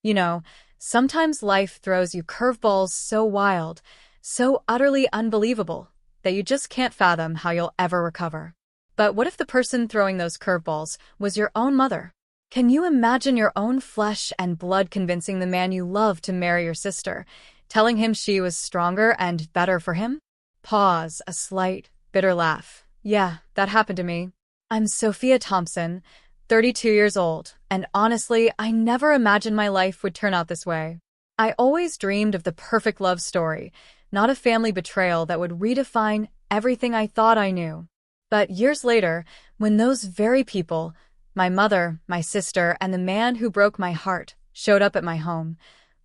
You know, sometimes life throws you curveballs so wild, so utterly unbelievable, that you just can't fathom how you'll ever recover. But what if the person throwing those curveballs was your own mother? Can you imagine your own flesh and blood convincing the man you love to marry your sister, telling him she was stronger and better for him? Pause, a slight, bitter laugh. Yeah, that happened to me. I'm Sophia Thompson, 32 years old, and honestly, I never imagined my life would turn out this way. I always dreamed of the perfect love story, not a family betrayal that would redefine everything I thought I knew. But years later, when those very people, my mother, my sister, and the man who broke my heart, showed up at my home,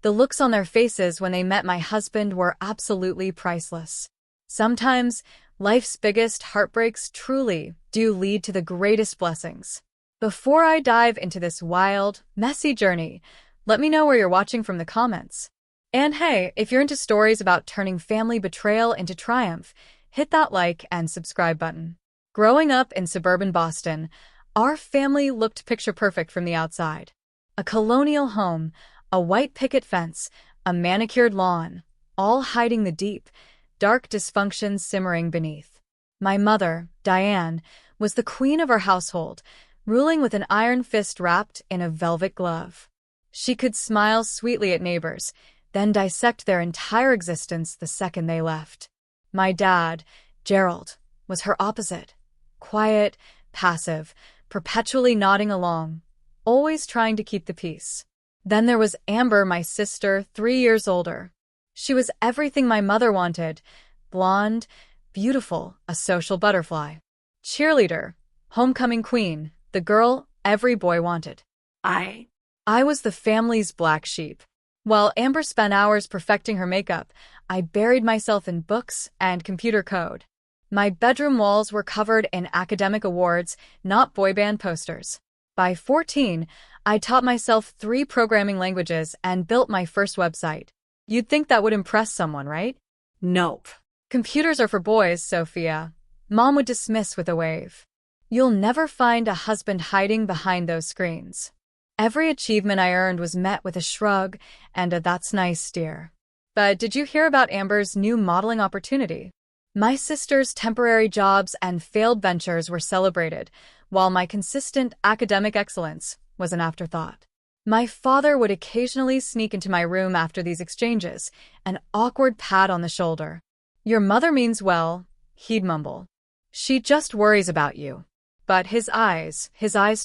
the looks on their faces when they met my husband were absolutely priceless. Sometimes, life's biggest heartbreaks truly do lead to the greatest blessings. Before I dive into this wild, messy journey, let me know where you're watching from the comments. And hey, if you're into stories about turning family betrayal into triumph, hit that like and subscribe button. Growing up in suburban Boston, our family looked picture perfect from the outside. A colonial home, a white picket fence, a manicured lawn, all hiding the deep, dark dysfunction simmering beneath. My mother, Diane, was the queen of our household, ruling with an iron fist wrapped in a velvet glove. She could smile sweetly at neighbors, then dissect their entire existence the second they left. My dad, Gerald, was her opposite. Quiet, passive, perpetually nodding along, always trying to keep the peace. Then there was Amber, my sister, 3 years older. She was everything my mother wanted: blonde, beautiful, a social butterfly. Cheerleader, homecoming queen, the girl every boy wanted. I was the family's black sheep. While Amber spent hours perfecting her makeup, I buried myself in books and computer code. My bedroom walls were covered in academic awards, not boy band posters. By 14, I taught myself 3 programming languages and built my first website. You'd think that would impress someone, right? Nope. Computers are for boys, Sophia. Mom would dismiss with a wave. You'll never find a husband hiding behind those screens. Every achievement I earned was met with a shrug and a "that's nice, dear." But did you hear about Amber's new modeling opportunity? My sister's temporary jobs and failed ventures were celebrated, while my consistent academic excellence was an afterthought. My father would occasionally sneak into my room after these exchanges, an awkward pat on the shoulder. "Your mother means well," he'd mumble. "She just worries about you." But his eyes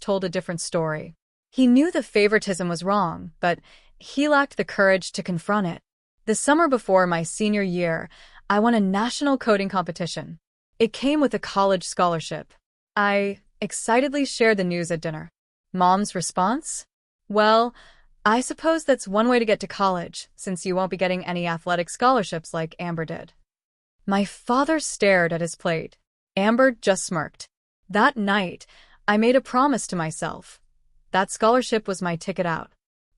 told a different story. He knew the favoritism was wrong, but he lacked the courage to confront it. The summer before my senior year, I won a national coding competition. It came with a college scholarship. I excitedly shared the news at dinner. Mom's response? "Well, I suppose that's one way to get to college, since you won't be getting any athletic scholarships like Amber did." My father stared at his plate. Amber just smirked. That night, I made a promise to myself. That scholarship was my ticket out.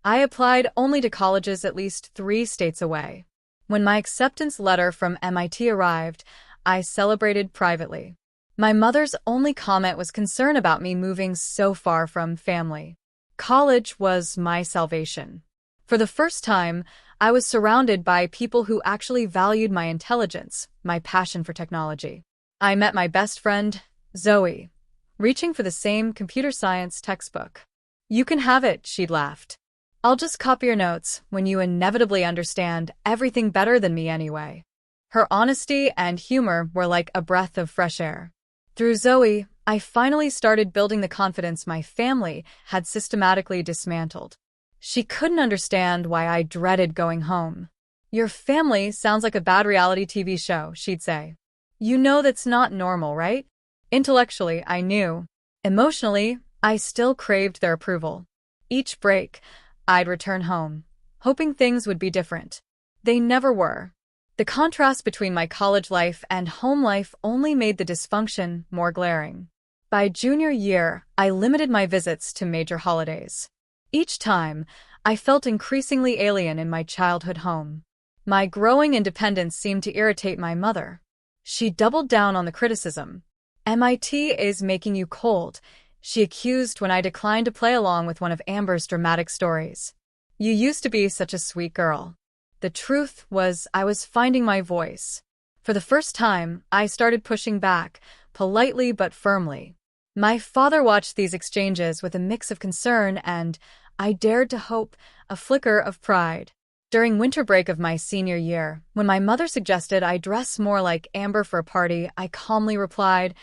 I applied only to colleges at least 3 states away. When my acceptance letter from MIT arrived, I celebrated privately. My mother's only comment was concern about me moving so far from family. College was my salvation. For the first time, I was surrounded by people who actually valued my intelligence, my passion for technology. I met my best friend, Zoe, reaching for the same computer science textbook. "You can have it," she'd laughed. "I'll just copy your notes when you inevitably understand everything better than me anyway." Her honesty and humor were like a breath of fresh air. Through Zoe, I finally started building the confidence my family had systematically dismantled. She couldn't understand why I dreaded going home. "Your family sounds like a bad reality TV show," she'd say. "You know that's not normal, right?" Intellectually, I knew. Emotionally, I still craved their approval. Each break, I'd return home, hoping things would be different. They never were. The contrast between my college life and home life only made the dysfunction more glaring. By junior year, I limited my visits to major holidays. Each time, I felt increasingly alien in my childhood home. My growing independence seemed to irritate my mother. She doubled down on the criticism. "MIT is making you cold," she accused when I declined to play along with one of Amber's dramatic stories. You used to be such a sweet girl." The truth was, I was finding my voice. For the first time, I started pushing back, politely but firmly. My father watched these exchanges with a mix of concern and, I dared to hope, a flicker of pride. During winter break of my senior year, when my mother suggested I dress more like Amber for a party, I calmly replied,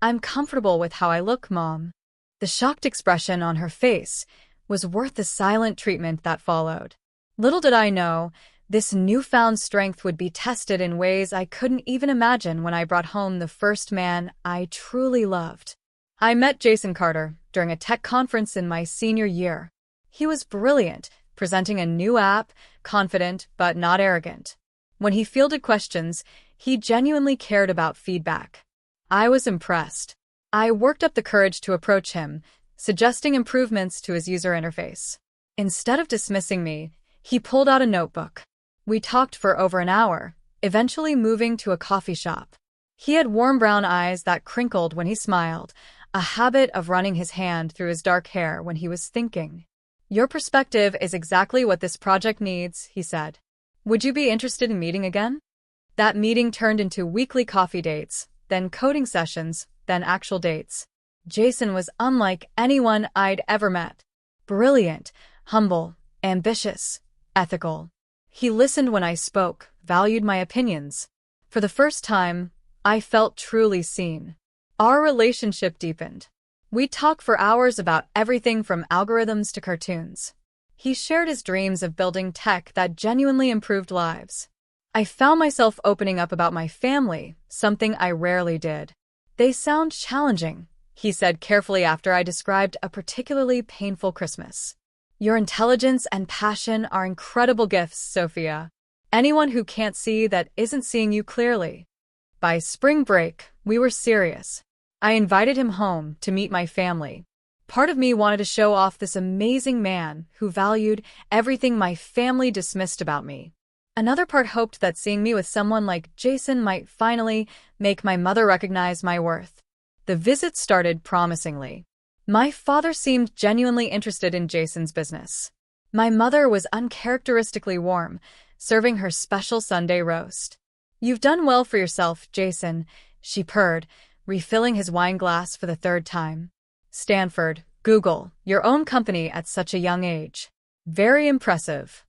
"I'm comfortable with how I look, Mom." The shocked expression on her face was worth the silent treatment that followed. Little did I know, this newfound strength would be tested in ways I couldn't even imagine when I brought home the first man I truly loved. I met Jason Carter during a tech conference in my senior year. He was brilliant, presenting a new app, confident but not arrogant. When he fielded questions, he genuinely cared about feedback. I was impressed. I worked up the courage to approach him, suggesting improvements to his user interface. Instead of dismissing me, he pulled out a notebook. We talked for over an hour, eventually moving to a coffee shop. He had warm brown eyes that crinkled when he smiled, a habit of running his hand through his dark hair when he was thinking. "Your perspective is exactly what this project needs," he said. "Would you be interested in meeting again?" That meeting turned into weekly coffee dates, then coding sessions, then actual dates. Jason was unlike anyone I'd ever met. Brilliant, humble, ambitious, ethical. He listened when I spoke, valued my opinions. For the first time, I felt truly seen. Our relationship deepened. We'd talk for hours about everything from algorithms to cartoons. He shared his dreams of building tech that genuinely improved lives. I found myself opening up about my family, something I rarely did. "They sound challenging," he said carefully after I described a particularly painful Christmas. "Your intelligence and passion are incredible gifts, Sophia. Anyone who can't see that isn't seeing you clearly." By spring break, we were serious. I invited him home to meet my family. Part of me wanted to show off this amazing man who valued everything my family dismissed about me. Another part hoped that seeing me with someone like Jason might finally make my mother recognize my worth. The visit started promisingly. My father seemed genuinely interested in Jason's business. My mother was uncharacteristically warm, serving her special Sunday roast. "You've done well for yourself, Jason," she purred, refilling his wine glass for the third time. "Stanford, Google, your own company at such a young age. Very impressive."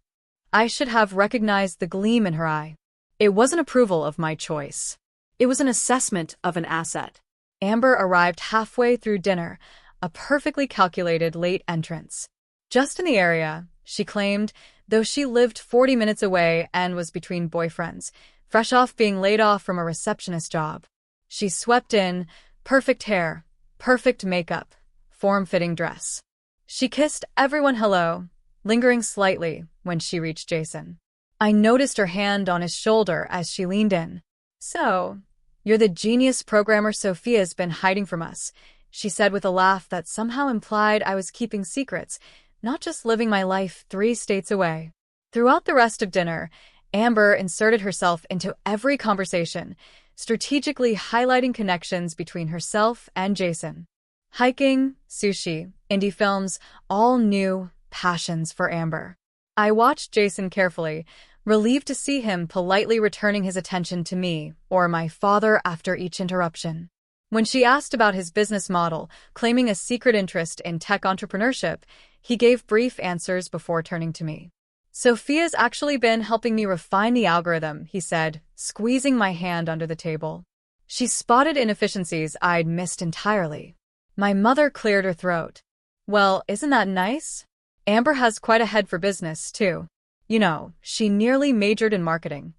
I should have recognized the gleam in her eye. It wasn't approval of my choice. It was an assessment of an asset. Amber arrived halfway through dinner, a perfectly calculated late entrance. Just in the area, she claimed, though she lived 40 minutes away and was between boyfriends, fresh off being laid off from a receptionist job. She swept in, perfect hair, perfect makeup, form-fitting dress. She kissed everyone hello, lingering slightly when she reached Jason. I noticed her hand on his shoulder as she leaned in. "So, you're the genius programmer Sophia's been hiding from us," she said with a laugh that somehow implied I was keeping secrets, not just living my life 3 states away. Throughout the rest of dinner, Amber inserted herself into every conversation, strategically highlighting connections between herself and Jason. Hiking, sushi, indie films, all new passions for Amber. I watched Jason carefully, relieved to see him politely returning his attention to me or my father after each interruption. When she asked about his business model, claiming a secret interest in tech entrepreneurship, he gave brief answers before turning to me. "Sophia's actually been helping me refine the algorithm," he said, squeezing my hand under the table. She spotted inefficiencies I'd missed entirely. My mother cleared her throat. "Well, isn't that nice? Amber has quite a head for business, too. You know, she nearly majored in marketing."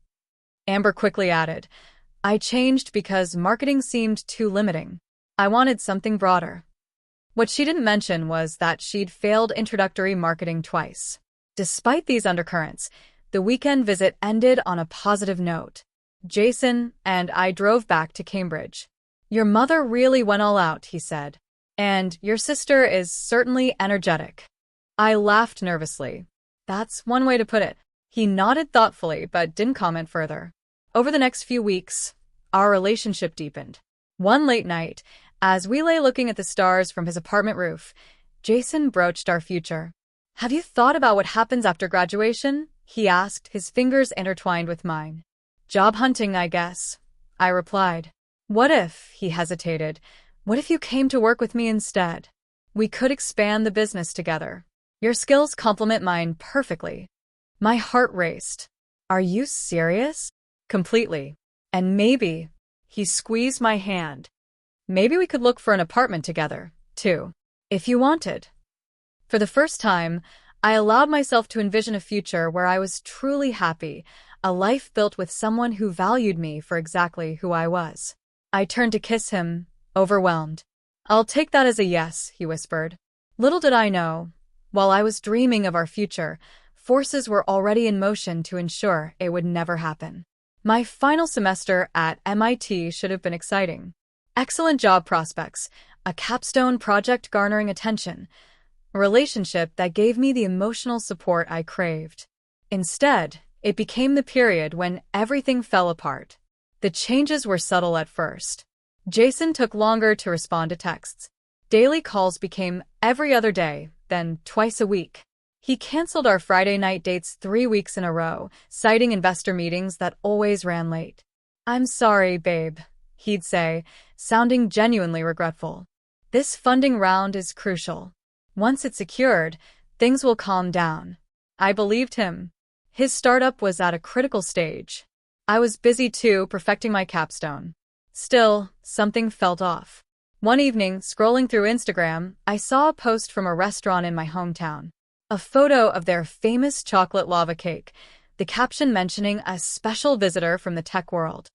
Amber quickly added, "I changed because marketing seemed too limiting. I wanted something broader." What she didn't mention was that she'd failed introductory marketing twice. Despite these undercurrents, the weekend visit ended on a positive note. Jason and I drove back to Cambridge. "Your mother really went all out," he said. "And your sister is certainly energetic." I laughed nervously. "That's one way to put it." He nodded thoughtfully but didn't comment further. Over the next few weeks, our relationship deepened. One late night, as we lay looking at the stars from his apartment roof, Jason broached our future. Have you thought about what happens after graduation? He asked, his fingers intertwined with mine. Job hunting, I guess, I replied. What if, he hesitated, what if you came to work with me instead? We could expand the business together. Your skills complement mine perfectly. My heart raced. Are you serious? Completely. And maybe, he squeezed my hand. Maybe we could look for an apartment together, too. If you wanted. For the first time, I allowed myself to envision a future where I was truly happy, a life built with someone who valued me for exactly who I was. I turned to kiss him, overwhelmed. I'll take that as a yes, he whispered. Little did I know, while I was dreaming of our future, forces were already in motion to ensure it would never happen. My final semester at MIT should have been exciting. Excellent job prospects, a capstone project garnering attention, a relationship that gave me the emotional support I craved. Instead, it became the period when everything fell apart. The changes were subtle at first. Jason took longer to respond to texts. Daily calls became every other day, then twice a week. He canceled our Friday night dates 3 weeks in a row, citing investor meetings that always ran late. I'm sorry, babe, he'd say, sounding genuinely regretful. This funding round is crucial. Once it's secured, things will calm down. I believed him. His startup was at a critical stage. I was busy too, perfecting my capstone. Still, something felt off. One evening, scrolling through Instagram, I saw a post from a restaurant in my hometown. A photo of their famous chocolate lava cake, the caption mentioning a special visitor from the tech world.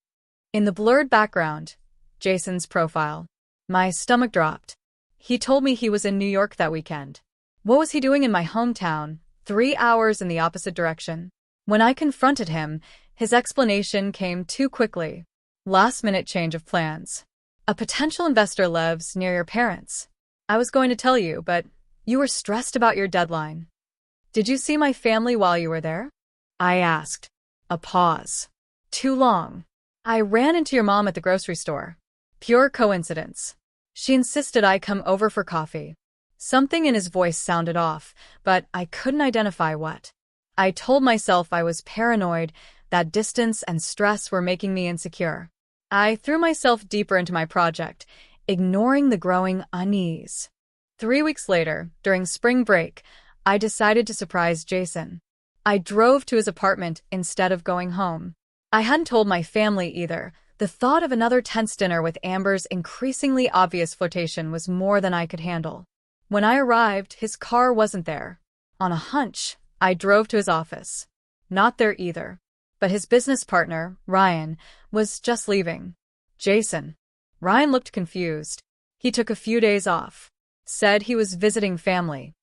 In the blurred background, Jason's profile. My stomach dropped. He told me he was in New York that weekend. What was he doing in my hometown, 3 hours in the opposite direction? When I confronted him, his explanation came too quickly. Last-minute change of plans. A potential investor lives near your parents. I was going to tell you, but you were stressed about your deadline. Did you see my family while you were there? I asked. A pause. Too long. I ran into your mom at the grocery store. Pure coincidence. She insisted I come over for coffee. Something in his voice sounded off, but I couldn't identify what. I told myself I was paranoid, that distance and stress were making me insecure. I threw myself deeper into my project, ignoring the growing unease. 3 weeks later, during spring break, I decided to surprise Jason. I drove to his apartment instead of going home. I hadn't told my family either. The thought of another tense dinner with Amber's increasingly obvious flirtation was more than I could handle. When I arrived, his car wasn't there. On a hunch, I drove to his office. Not there either. But his business partner, Ryan, was just leaving. Jason. Ryan looked confused. He took a few days off. Said he was visiting family.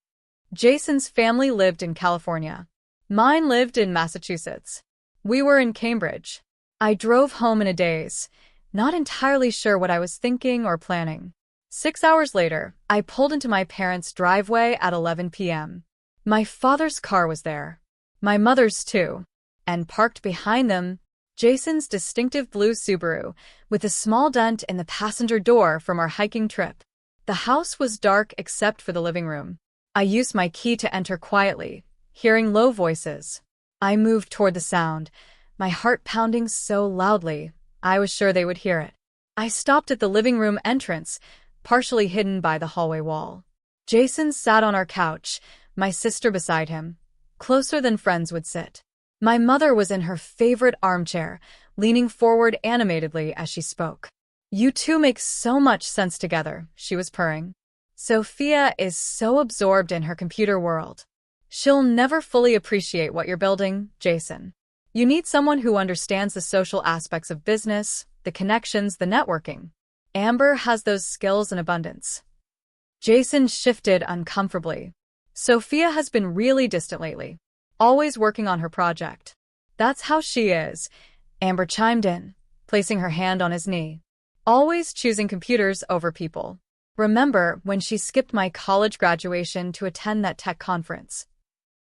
Jason's family lived in California. Mine lived in Massachusetts. We were in Cambridge. I drove home in a daze, not entirely sure what I was thinking or planning. 6 hours later, I pulled into my parents' driveway at 11 p.m. My father's car was there. My mother's too. And parked behind them, Jason's distinctive blue Subaru, with a small dent in the passenger door from our hiking trip. The house was dark except for the living room. I used my key to enter quietly, hearing low voices. I moved toward the sound, my heart pounding so loudly, I was sure they would hear it. I stopped at the living room entrance, partially hidden by the hallway wall. Jason sat on our couch, my sister beside him, closer than friends would sit. My mother was in her favorite armchair, leaning forward animatedly as she spoke. You two make so much sense together, she was purring. Sophia is so absorbed in her computer world. She'll never fully appreciate what you're building, Jason. You need someone who understands the social aspects of business, the connections, the networking. Amber has those skills in abundance. Jason shifted uncomfortably. Sophia has been really distant lately, always working on her project. That's how she is, Amber chimed in, placing her hand on his knee. Always choosing computers over people. Remember when she skipped my college graduation to attend that tech conference?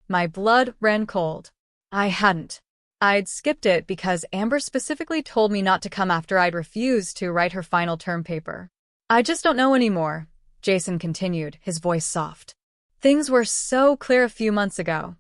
My blood ran cold. I hadn't. I'd skipped it because Amber specifically told me not to come after I'd refused to write her final term paper. I just don't know anymore, Jason continued, his voice soft. Things were so clear a few months ago.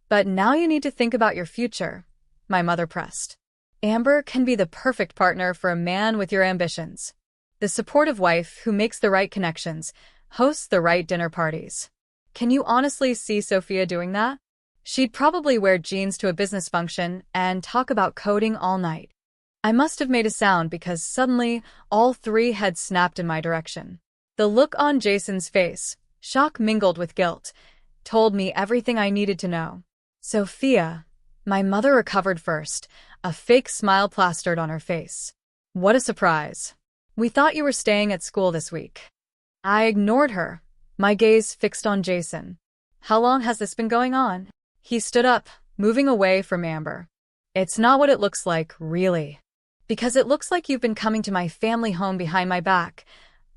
But now you need to think about your future, my mother pressed. Amber can be the perfect partner for a man with your ambitions. The supportive wife who makes the right connections, hosts the right dinner parties. Can you honestly see Sophia doing that? She'd probably wear jeans to a business function and talk about coding all night. I must have made a sound because suddenly all three heads snapped in my direction. The look on Jason's face, shock mingled with guilt, told me everything I needed to know. Sophia, my mother recovered first, a fake smile plastered on her face. What a surprise. We thought you were staying at school this week. I ignored her, my gaze fixed on Jason. How long has this been going on? He stood up, moving away from Amber. It's not what it looks like, really. Because it looks like you've been coming to my family home behind my back,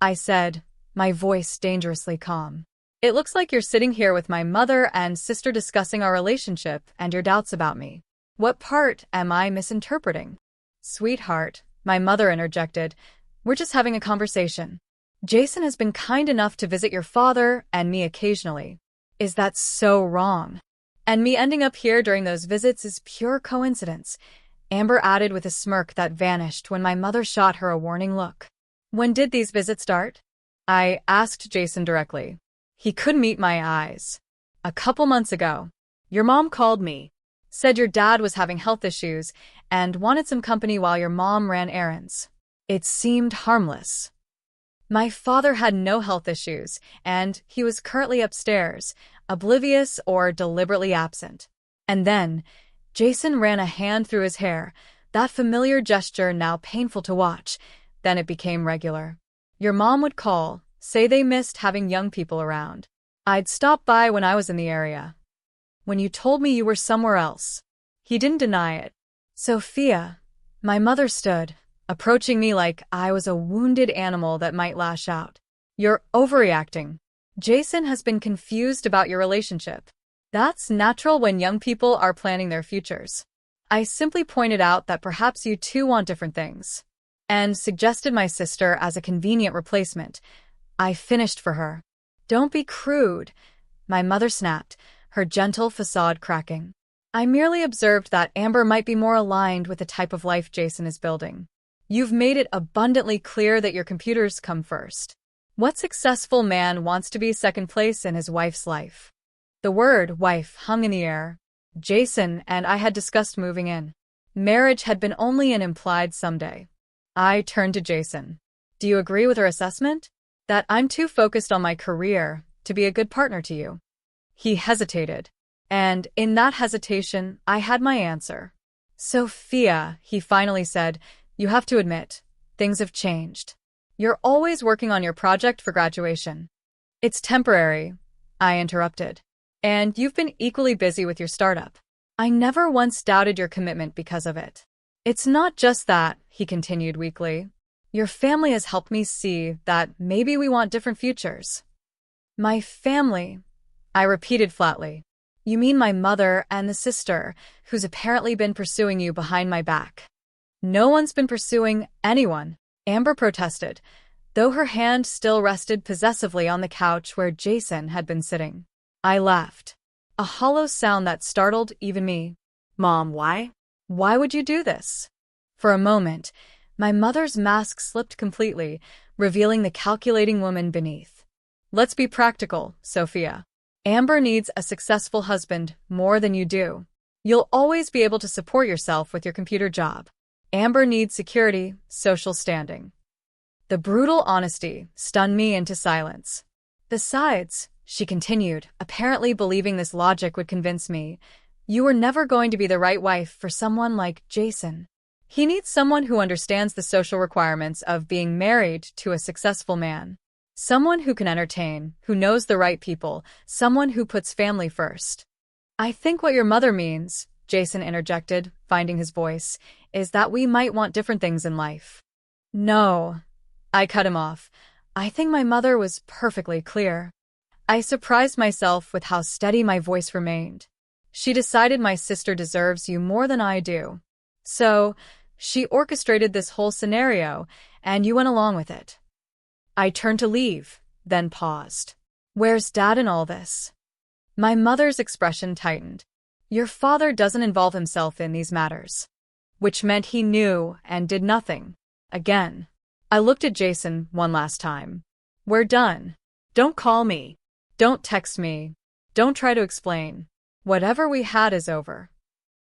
I said, my voice dangerously calm. It looks like you're sitting here with my mother and sister discussing our relationship and your doubts about me. What part am I misinterpreting? Sweetheart, my mother interjected, we're just having a conversation. Jason has been kind enough to visit your father and me occasionally. Is that so wrong? And me ending up here during those visits is pure coincidence, Amber added with a smirk that vanished when my mother shot her a warning look. When did these visits start? I asked Jason directly. He couldn't meet my eyes. A couple months ago. Your mom called me, said your dad was having health issues and wanted some company while your mom ran errands. It seemed harmless. My father had no health issues, and he was currently upstairs, oblivious or deliberately absent. And then, Jason ran a hand through his hair, that familiar gesture now painful to watch. Then it became regular. Your mom would call, say they missed having young people around. I'd stop by when I was in the area. When you told me you were somewhere else. He didn't deny it. Sophia, my mother stood, approaching me like I was a wounded animal that might lash out. You're overreacting. Jason has been confused about your relationship. That's natural when young people are planning their futures. I simply pointed out that perhaps you two want different things, and suggested my sister as a convenient replacement. I finished for her. Don't be crude, my mother snapped, her gentle facade cracking. I merely observed that Amber might be more aligned with the type of life Jason is building. You've made it abundantly clear that your computers come first. What successful man wants to be second place in his wife's life? The word wife hung in the air. Jason and I had discussed moving in. Marriage had been only an implied someday. I turned to Jason. Do you agree with her assessment? That I'm too focused on my career to be a good partner to you? He hesitated. And in that hesitation, I had my answer. Sophia, he finally said, you have to admit, things have changed. You're always working on your project for graduation. It's temporary, I interrupted. And you've been equally busy with your startup. I never once doubted your commitment because of it. It's not just that, he continued weakly. Your family has helped me see that maybe we want different futures. My family, I repeated flatly. You mean my mother and the sister, who's apparently been pursuing you behind my back. No one's been pursuing anyone, Amber protested, though her hand still rested possessively on the couch where Jason had been sitting. I laughed. A hollow sound that startled even me. Mom, why? Why would you do this? For a moment, my mother's mask slipped completely, revealing the calculating woman beneath. Let's be practical, Sophia. Amber needs a successful husband more than you do. You'll always be able to support yourself with your computer job. Amber needs security, social standing. The brutal honesty stunned me into silence. Besides, she continued, apparently believing this logic would convince me, you were never going to be the right wife for someone like Jason. He needs someone who understands the social requirements of being married to a successful man. Someone who can entertain, who knows the right people, someone who puts family first. I think what your mother means, Jason interjected, finding his voice, is that we might want different things in life. No, I cut him off. I think my mother was perfectly clear. I surprised myself with how steady my voice remained. She decided my sister deserves you more than I do. So, she orchestrated this whole scenario, and you went along with it. I turned to leave, then paused. Where's Dad in all this? My mother's expression tightened. Your father doesn't involve himself in these matters. Which meant he knew and did nothing. Again. I looked at Jason one last time. We're done. Don't call me. Don't text me. Don't try to explain. Whatever we had is over.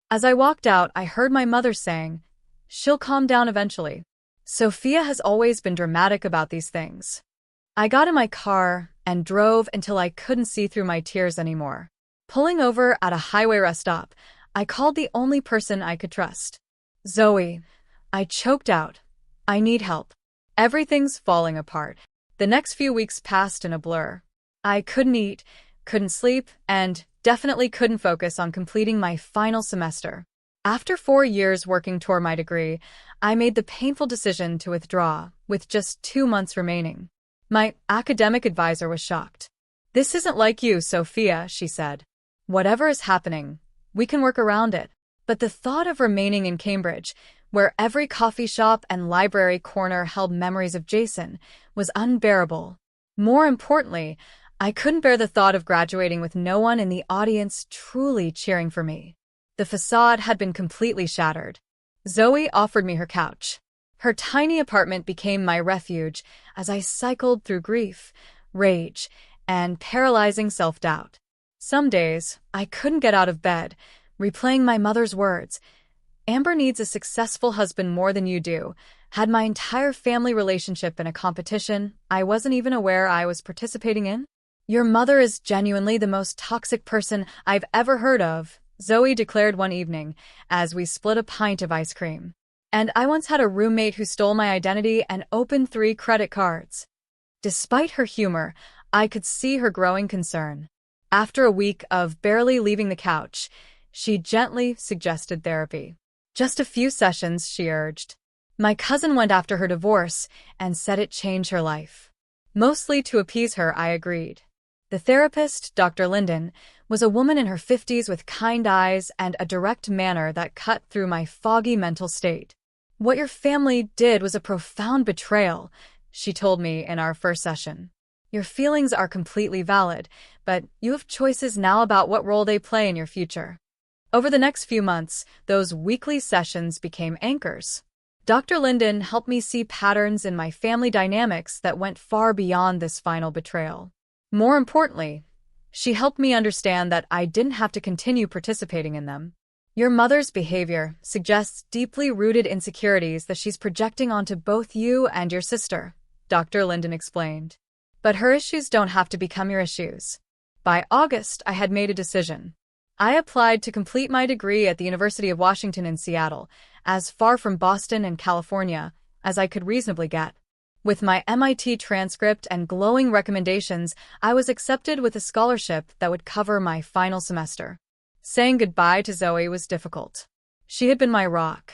As I walked out, I heard my mother saying, "She'll calm down eventually." Sophia has always been dramatic about these things. I got in my car and drove until I couldn't see through my tears anymore. Pulling over at a highway rest stop, I called the only person I could trust. Zoe. I choked out. I need help. Everything's falling apart. The next few weeks passed in a blur. I couldn't eat, couldn't sleep, and definitely couldn't focus on completing my final semester. After 4 years working toward my degree, I made the painful decision to withdraw, with just 2 months remaining. My academic advisor was shocked. "This isn't like you, Sophia," she said. "Whatever is happening, we can work around it." But the thought of remaining in Cambridge, where every coffee shop and library corner held memories of Jason, was unbearable. More importantly, I couldn't bear the thought of graduating with no one in the audience truly cheering for me. The facade had been completely shattered. Zoe offered me her couch. Her tiny apartment became my refuge as I cycled through grief, rage, and paralyzing self-doubt. Some days, I couldn't get out of bed, replaying my mother's words. "Amber needs a successful husband more than you do," had my entire family relationship in a competition I wasn't even aware I was participating in. "Your mother is genuinely the most toxic person I've ever heard of," Zoe declared one evening as we split a pint of ice cream. "And I once had a roommate who stole my identity and opened 3 credit cards." Despite her humor, I could see her growing concern. After a week of barely leaving the couch, she gently suggested therapy. "Just a few sessions," she urged. My cousin went after her divorce and said it changed her life. Mostly to appease her, I agreed. The therapist, Dr. Linden, was a woman in her 50s with kind eyes and a direct manner that cut through my foggy mental state. "What your family did was a profound betrayal," she told me in our first session. "Your feelings are completely valid, but you have choices now about what role they play in your future." Over the next few months, those weekly sessions became anchors. Dr. Linden helped me see patterns in my family dynamics that went far beyond this final betrayal. More importantly, she helped me understand that I didn't have to continue participating in them. "Your mother's behavior suggests deeply rooted insecurities that she's projecting onto both you and your sister," Dr. Linden explained. "But her issues don't have to become your issues." By August, I had made a decision. I applied to complete my degree at the University of Washington in Seattle, as far from Boston and California as I could reasonably get. With my MIT transcript and glowing recommendations, I was accepted with a scholarship that would cover my final semester. Saying goodbye to Zoe was difficult. She had been my rock.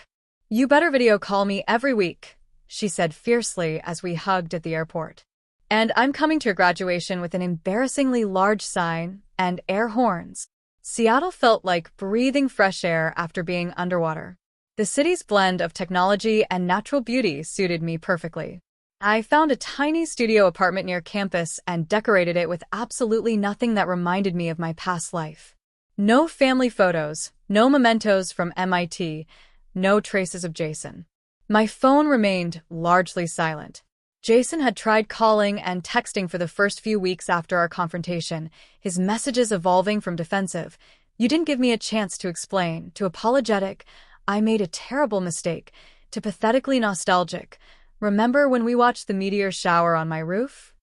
"You better video call me every week," she said fiercely as we hugged at the airport. "And I'm coming to your graduation with an embarrassingly large sign and air horns." Seattle felt like breathing fresh air after being underwater. The city's blend of technology and natural beauty suited me perfectly. I found a tiny studio apartment near campus and decorated it with absolutely nothing that reminded me of my past life. No family photos, no mementos from MIT, no traces of Jason. My phone remained largely silent. Jason had tried calling and texting for the first few weeks after our confrontation, his messages evolving from defensive, "You didn't give me a chance to explain," to apologetic, "I made a terrible mistake," to pathetically nostalgic, "Remember when we watched the meteor shower on my roof?"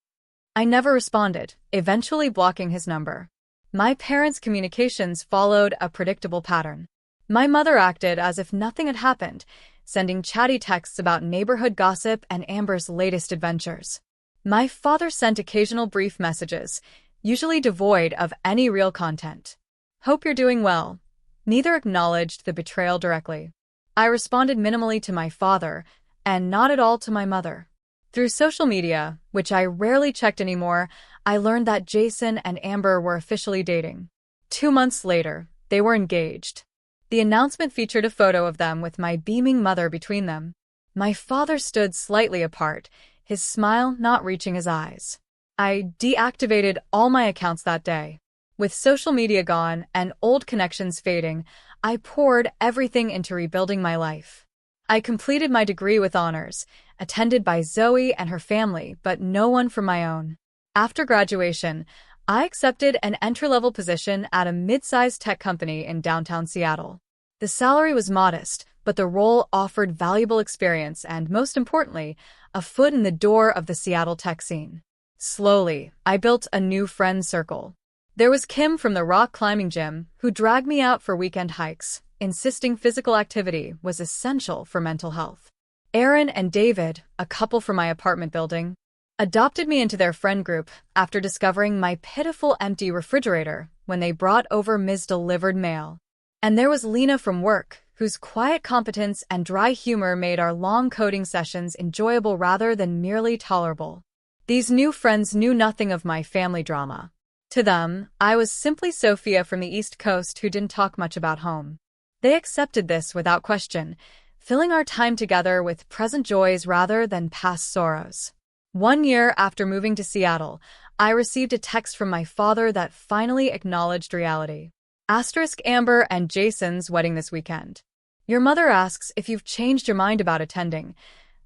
I never responded, eventually blocking his number. My parents' communications followed a predictable pattern. My mother acted as if nothing had happened, sending chatty texts about neighborhood gossip and Amber's latest adventures. My father sent occasional brief messages, usually devoid of any real content. "Hope you're doing well." Neither acknowledged the betrayal directly. I responded minimally to my father, and not at all to my mother. Through social media, which I rarely checked anymore, I learned that Jason and Amber were officially dating. 2 months later, they were engaged. The announcement featured a photo of them with my beaming mother between them. My father stood slightly apart, his smile not reaching his eyes. I deactivated all my accounts that day. With social media gone and old connections fading, I poured everything into rebuilding my life. I completed my degree with honors, attended by Zoe and her family, but no one from my own. After graduation, I accepted an entry-level position at a mid-sized tech company in downtown Seattle. The salary was modest, but the role offered valuable experience and, most importantly, a foot in the door of the Seattle tech scene. Slowly, I built a new friend circle. There was Kim from the rock climbing gym, who dragged me out for weekend hikes, insisting physical activity was essential for mental health. Aaron and David, a couple from my apartment building, adopted me into their friend group after discovering my pitiful empty refrigerator when they brought over Ms. Delivered mail. And there was Lena from work, whose quiet competence and dry humor made our long coding sessions enjoyable rather than merely tolerable. These new friends knew nothing of my family drama. To them, I was simply Sophia from the East Coast who didn't talk much about home. They accepted this without question, filling our time together with present joys rather than past sorrows. 1 year after moving to Seattle, I received a text from my father that finally acknowledged reality. Amber and Jason's wedding this weekend. Your mother asks if you've changed your mind about attending.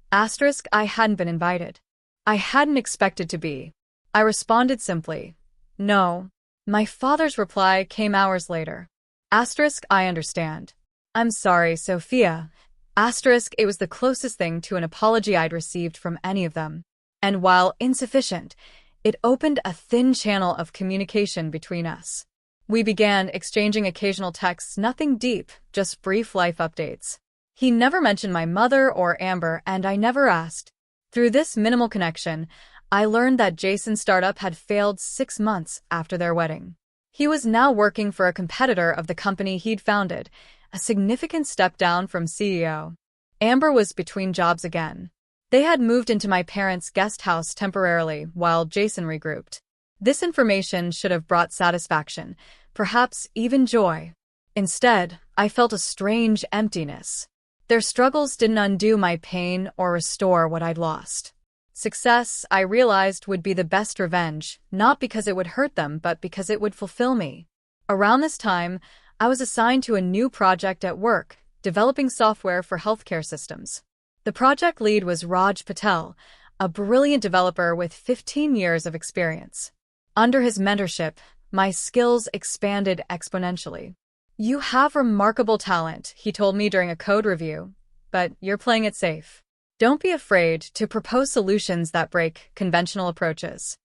I hadn't been invited. I hadn't expected to be. I responded simply, no. My father's reply came hours later. I understand. I'm sorry, Sophia. It was the closest thing to an apology I'd received from any of them. And while insufficient, it opened a thin channel of communication between us. We began exchanging occasional texts, nothing deep, just brief life updates. He never mentioned my mother or Amber, and I never asked. Through this minimal connection, I learned that Jason's startup had failed 6 months after their wedding. He was now working for a competitor of the company he'd founded, a significant step down from CEO. Amber was between jobs again. They had moved into my parents' guest house temporarily while Jason regrouped. This information should have brought satisfaction, perhaps even joy. Instead, I felt a strange emptiness. Their struggles didn't undo my pain or restore what I'd lost. Success, I realized, would be the best revenge, not because it would hurt them, but because it would fulfill me. Around this time, I was assigned to a new project at work, developing software for healthcare systems. The project lead was Raj Patel, a brilliant developer with 15 years of experience. Under his mentorship, my skills expanded exponentially. You have remarkable talent, he told me during a code review, but you're playing it safe. Don't be afraid to propose solutions that break conventional approaches.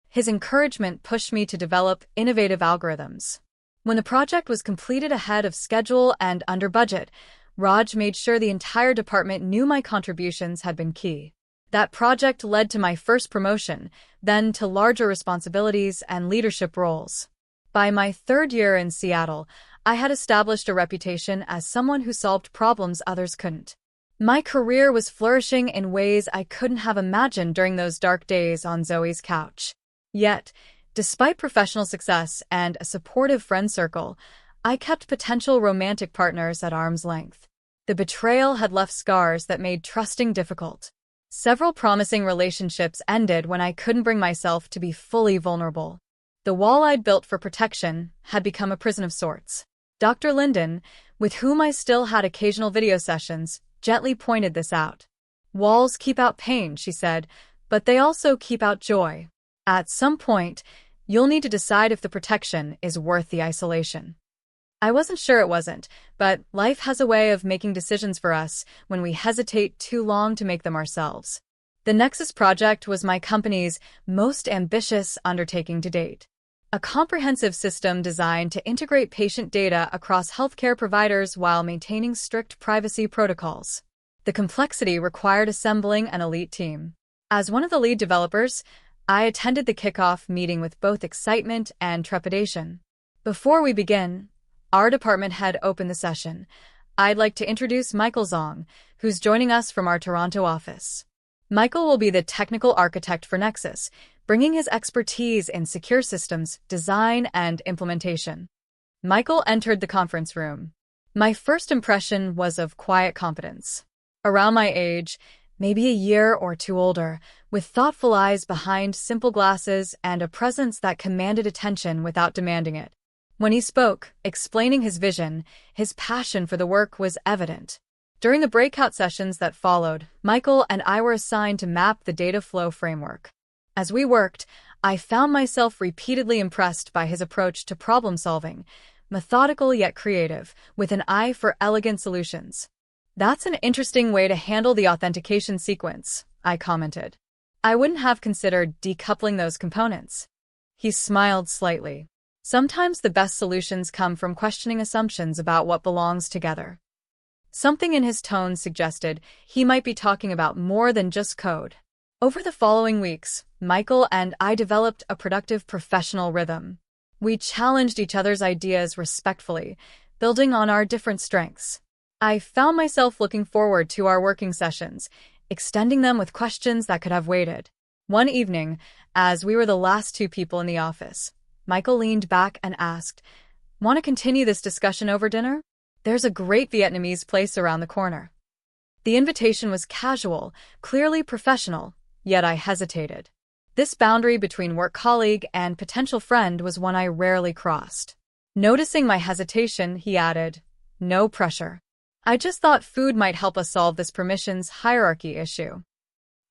His encouragement pushed me to develop innovative algorithms. When the project was completed ahead of schedule and under budget, Raj made sure the entire department knew my contributions had been key. That project led to my first promotion, then to larger responsibilities and leadership roles. By my 3rd year in Seattle, I had established a reputation as someone who solved problems others couldn't. My career was flourishing in ways I couldn't have imagined during those dark days on Zoe's couch. Yet, despite professional success and a supportive friend circle, I kept potential romantic partners at arm's length. The betrayal had left scars that made trusting difficult. Several promising relationships ended when I couldn't bring myself to be fully vulnerable. The wall I'd built for protection had become a prison of sorts. Dr. Linden, with whom I still had occasional video sessions, gently pointed this out. Walls keep out pain, she said, but they also keep out joy. At some point, you'll need to decide if the protection is worth the isolation. I wasn't sure it wasn't, but life has a way of making decisions for us when we hesitate too long to make them ourselves. The Nexus project was my company's most ambitious undertaking to date. A comprehensive system designed to integrate patient data across healthcare providers while maintaining strict privacy protocols. The complexity required assembling an elite team. As one of the lead developers, I attended the kickoff meeting with both excitement and trepidation. Before we begin, our department head opened the session. I'd like to introduce Michael Zong, who's joining us from our Toronto office. Michael will be the technical architect for Nexus, bringing his expertise in secure systems, design, and implementation. Michael entered the conference room. My first impression was of quiet competence. Around my age, maybe a year or two older, with thoughtful eyes behind simple glasses and a presence that commanded attention without demanding it. When he spoke, explaining his vision, his passion for the work was evident. During the breakout sessions that followed, Michael and I were assigned to map the data flow framework. As we worked, I found myself repeatedly impressed by his approach to problem-solving, methodical yet creative, with an eye for elegant solutions. "That's an interesting way to handle the authentication sequence," I commented. "I wouldn't have considered decoupling those components." He smiled slightly. "Sometimes the best solutions come from questioning assumptions about what belongs together." Something in his tone suggested he might be talking about more than just code. Over the following weeks, Michael and I developed a productive professional rhythm. We challenged each other's ideas respectfully, building on our different strengths. I found myself looking forward to our working sessions, extending them with questions that could have waited. One evening, as we were the last two people in the office, Michael leaned back and asked, "Want to continue this discussion over dinner? There's a great Vietnamese place around the corner." The invitation was casual, clearly professional, yet I hesitated. This boundary between work colleague and potential friend was one I rarely crossed. Noticing my hesitation, he added, "No pressure. I just thought food might help us solve this permissions hierarchy issue."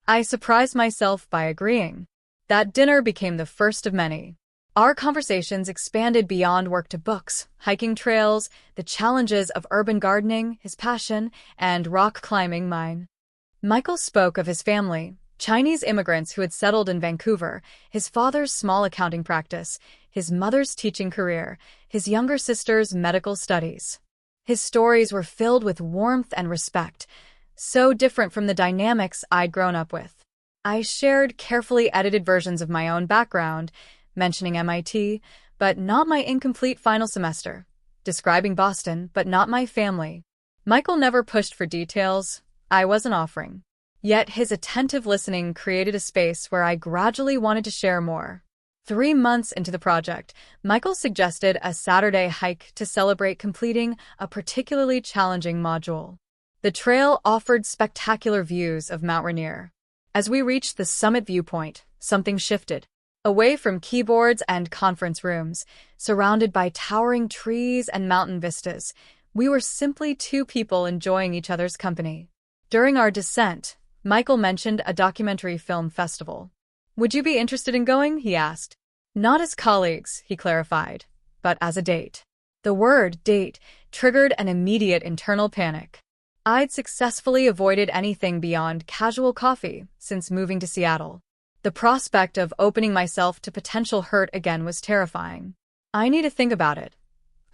I surprised myself by agreeing. That dinner became the first of many. Our conversations expanded beyond work to books, hiking trails, the challenges of urban gardening, his passion, and rock climbing mine. Michael spoke of his family, Chinese immigrants who had settled in Vancouver, his father's small accounting practice, his mother's teaching career, his younger sister's medical studies. His stories were filled with warmth and respect, so different from the dynamics I'd grown up with. I shared carefully edited versions of my own background, mentioning MIT, but not my incomplete final semester, describing Boston, but not my family. Michael never pushed for details I wasn't offering. Yet his attentive listening created a space where I gradually wanted to share more. 3 months into the project, Michael suggested a Saturday hike to celebrate completing a particularly challenging module. The trail offered spectacular views of Mount Rainier. As we reached the summit viewpoint, something shifted. Away from keyboards and conference rooms, surrounded by towering trees and mountain vistas, we were simply two people enjoying each other's company. During our descent, Michael mentioned a documentary film festival. "Would you be interested in going?" he asked. "Not as colleagues," he clarified, "but as a date." The word date triggered an immediate internal panic. I'd successfully avoided anything beyond casual coffee since moving to Seattle. The prospect of opening myself to potential hurt again was terrifying. "I need to think about it,"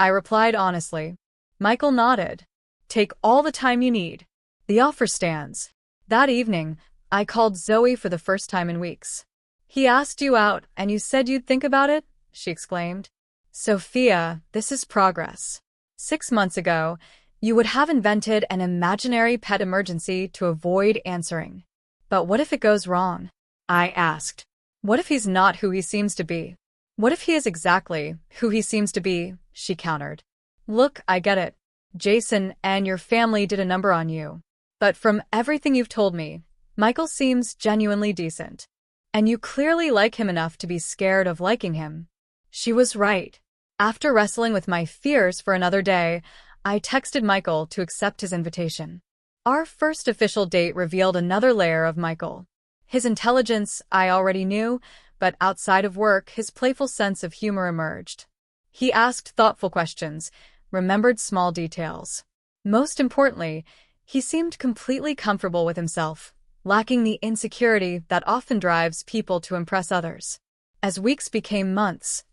I replied honestly. Michael nodded. "Take all the time you need. The offer stands." That evening, I called Zoe for the first time in weeks. "He asked you out and you said you'd think about it?" she exclaimed. "Sophia, this is progress. 6 months ago, you would have invented an imaginary pet emergency to avoid answering. But what if it goes wrong?" I asked. "What if he's not who he seems to be?" "What if he is exactly who he seems to be?" she countered. "Look, I get it. Jason and your family did a number on you. But from everything you've told me, Michael seems genuinely decent. And you clearly like him enough to be scared of liking him." She was right. After wrestling with my fears for another day, I texted Michael to accept his invitation. Our first official date revealed another layer of Michael. His intelligence I already knew, but outside of work, his playful sense of humor emerged. He asked thoughtful questions, remembered small details. Most importantly, he seemed completely comfortable with himself, lacking the insecurity that often drives people to impress others. As weeks became months,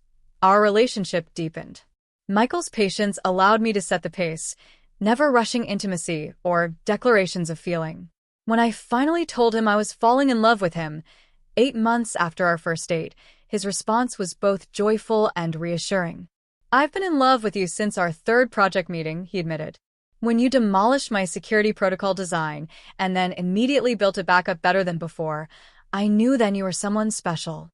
our relationship deepened. Michael's patience allowed me to set the pace, never rushing intimacy or declarations of feeling. When I finally told him I was falling in love with him, 8 months after our first date, his response was both joyful and reassuring. "I've been in love with you since our 3rd project meeting," he admitted. "When you demolished my security protocol design and then immediately built it back up better than before, I knew then you were someone special."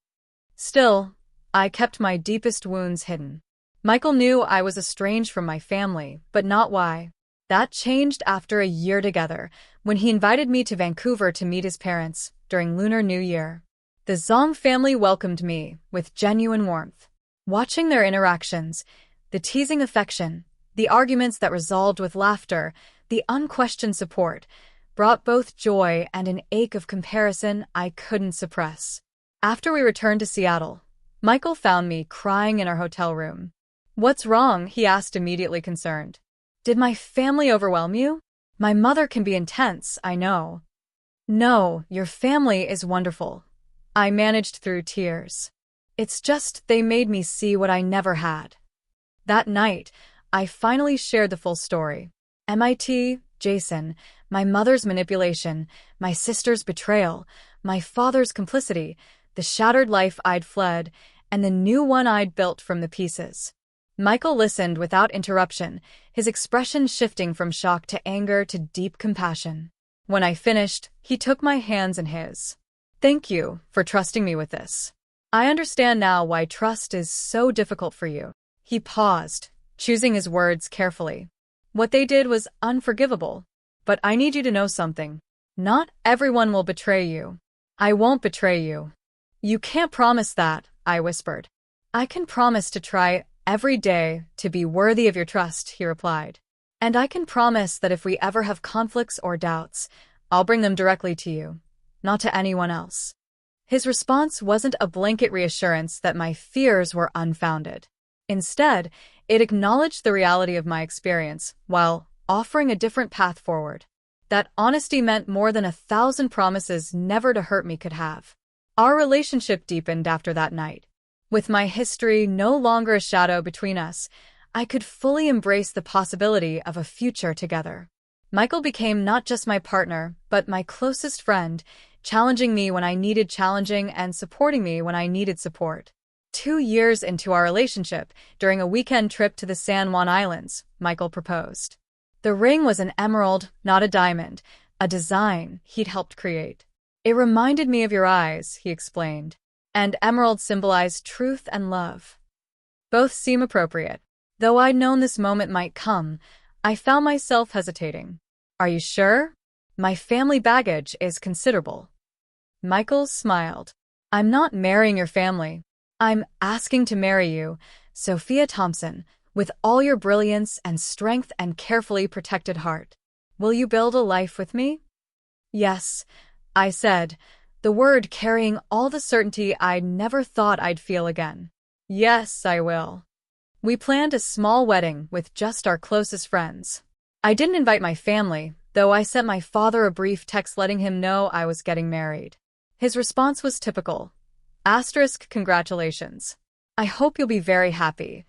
Still, I kept my deepest wounds hidden. Michael knew I was estranged from my family, but not why. That changed after a year together, when he invited me to Vancouver to meet his parents during Lunar New Year. The Zong family welcomed me with genuine warmth. Watching their interactions, the teasing affection, the arguments that resolved with laughter, the unquestioned support, brought both joy and an ache of comparison I couldn't suppress. After we returned to Seattle, Michael found me crying in our hotel room. "What's wrong?" he asked, immediately concerned. "Did my family overwhelm you? My mother can be intense, I know." "No, your family is wonderful," I managed through tears. "It's just they made me see what I never had." That night, I finally shared the full story. MIT, Jason, my mother's manipulation, my sister's betrayal, my father's complicity, the shattered life I'd fled, and the new one I'd built from the pieces. Michael listened without interruption, his expression shifting from shock to anger to deep compassion. When I finished, he took my hands in his. "Thank you for trusting me with this. I understand now why trust is so difficult for you." He paused, choosing his words carefully. "What they did was unforgivable. But I need you to know something. Not everyone will betray you. I won't betray you." "You can't promise that," I whispered. "I can promise to try every day to be worthy of your trust," he replied. "And I can promise that if we ever have conflicts or doubts, I'll bring them directly to you, not to anyone else." His response wasn't a blanket reassurance that my fears were unfounded. Instead, it acknowledged the reality of my experience while offering a different path forward. That honesty meant more than 1,000 promises never to hurt me could have. Our relationship deepened after that night. With my history no longer a shadow between us, I could fully embrace the possibility of a future together. Michael became not just my partner, but my closest friend, challenging me when I needed challenging and supporting me when I needed support. 2 years into our relationship, during a weekend trip to the San Juan Islands, Michael proposed. The ring was an emerald, not a diamond, a design he'd helped create. "It reminded me of your eyes," he explained, "and emeralds symbolize truth and love. Both seem appropriate." Though I'd known this moment might come, I found myself hesitating. "Are you sure? My family baggage is considerable." Michael smiled. "I'm not marrying your family. I'm asking to marry you, Sophia Thompson, with all your brilliance and strength and carefully protected heart. Will you build a life with me?" "Yes," I said, the word carrying all the certainty I'd never thought I'd feel again. "Yes, I will." We planned a small wedding with just our closest friends. I didn't invite my family, though I sent my father a brief text letting him know I was getting married. His response was typical. "Congratulations. I hope you'll be very happy.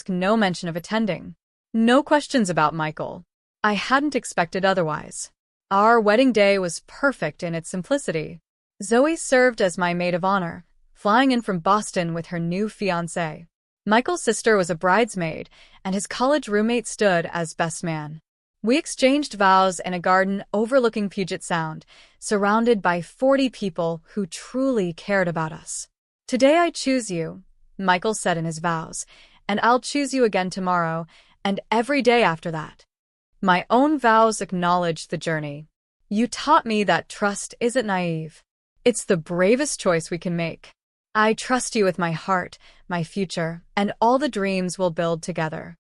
No mention of attending." No questions about Michael. I hadn't expected otherwise. Our wedding day was perfect in its simplicity. Zoe served as my maid of honor, flying in from Boston with her new fiancé. Michael's sister was a bridesmaid, and his college roommate stood as best man. We exchanged vows in a garden overlooking Puget Sound, surrounded by 40 people who truly cared about us. "Today I choose you," Michael said in his vows, "and I'll choose you again tomorrow, and every day after that." My own vows acknowledged the journey. "You taught me that trust isn't naive. It's the bravest choice we can make. I trust you with my heart, my future, and all the dreams we'll build together."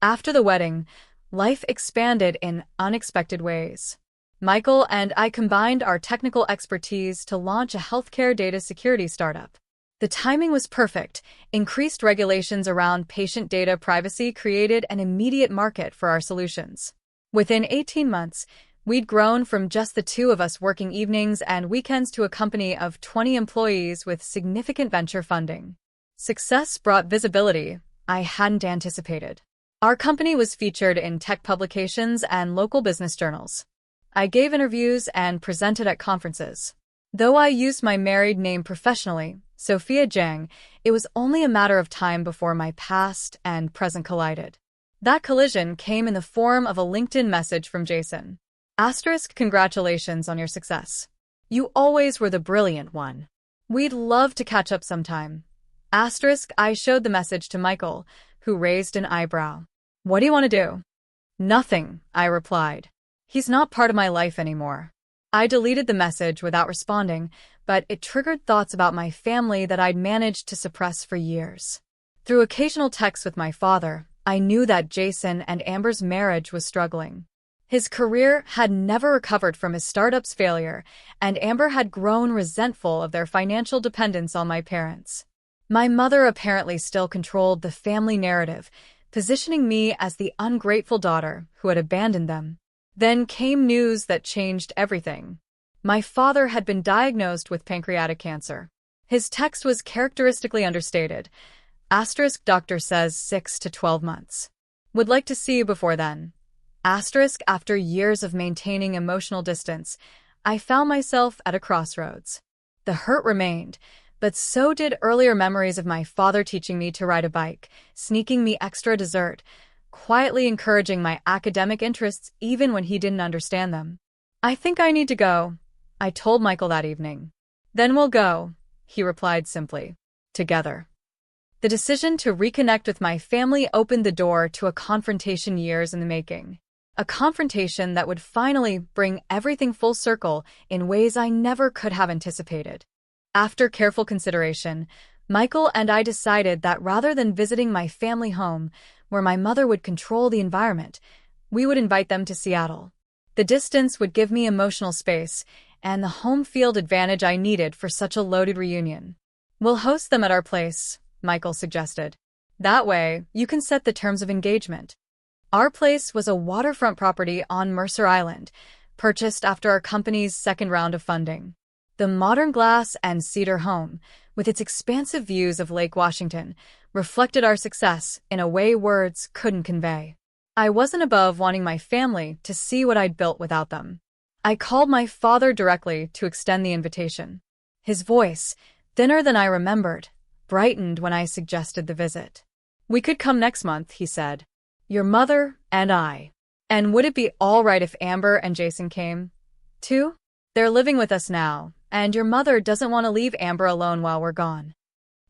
After the wedding, life expanded in unexpected ways. Michael and I combined our technical expertise to launch a healthcare data security startup. The timing was perfect. Increased regulations around patient data privacy created an immediate market for our solutions. Within 18 months, we'd grown from just the two of us working evenings and weekends to a company of 20 employees with significant venture funding. Success brought visibility I hadn't anticipated. Our company was featured in tech publications and local business journals. I gave interviews and presented at conferences. Though I used my married name professionally, Sophia Jiang, it was only a matter of time before my past and present collided. That collision came in the form of a LinkedIn message from Jason. "Congratulations on your success. You always were the brilliant one. We'd love to catch up sometime." I showed the message to Michael, who raised an eyebrow. "What do you want to do?" Nothing, I replied. He's not part of my life anymore. I deleted the message without responding, but it triggered thoughts about my family that I'd managed to suppress for years. Through occasional texts with my father, I knew that Jason and Amber's marriage was struggling. His career had never recovered from his startup's failure, and Amber had grown resentful of their financial dependence on my parents. My mother apparently still controlled the family narrative, positioning me as the ungrateful daughter who had abandoned them. Then came news that changed everything. My father had been diagnosed with pancreatic cancer. His text was characteristically understated. Asterisk doctor says 6 to 12 months. Would like to see you before then. Asterisk after years of maintaining emotional distance, I found myself at a crossroads. The hurt remained, but so did earlier memories of my father teaching me to ride a bike, sneaking me extra dessert, quietly encouraging my academic interests even when he didn't understand them. I think I need to go, I told Michael that evening. Then we'll go, he replied simply. Together. The decision to reconnect with my family opened the door to a confrontation years in the making. A confrontation that would finally bring everything full circle in ways I never could have anticipated. After careful consideration, Michael and I decided that rather than visiting my family home, where my mother would control the environment, we would invite them to Seattle. The distance would give me emotional space and the home field advantage I needed for such a loaded reunion. We'll host them at our place, Michael suggested. That way, you can set the terms of engagement. Our place was a waterfront property on Mercer Island, purchased after our company's second round of funding. The modern glass and cedar home, with its expansive views of Lake Washington, reflected our success in a way words couldn't convey. I wasn't above wanting my family to see what I'd built without them. I called my father directly to extend the invitation. His voice, thinner than I remembered, brightened when I suggested the visit. We could come next month, he said. Your mother and I. And would it be all right if Amber and Jason came, too? They're living with us now, and your mother doesn't want to leave Amber alone while we're gone.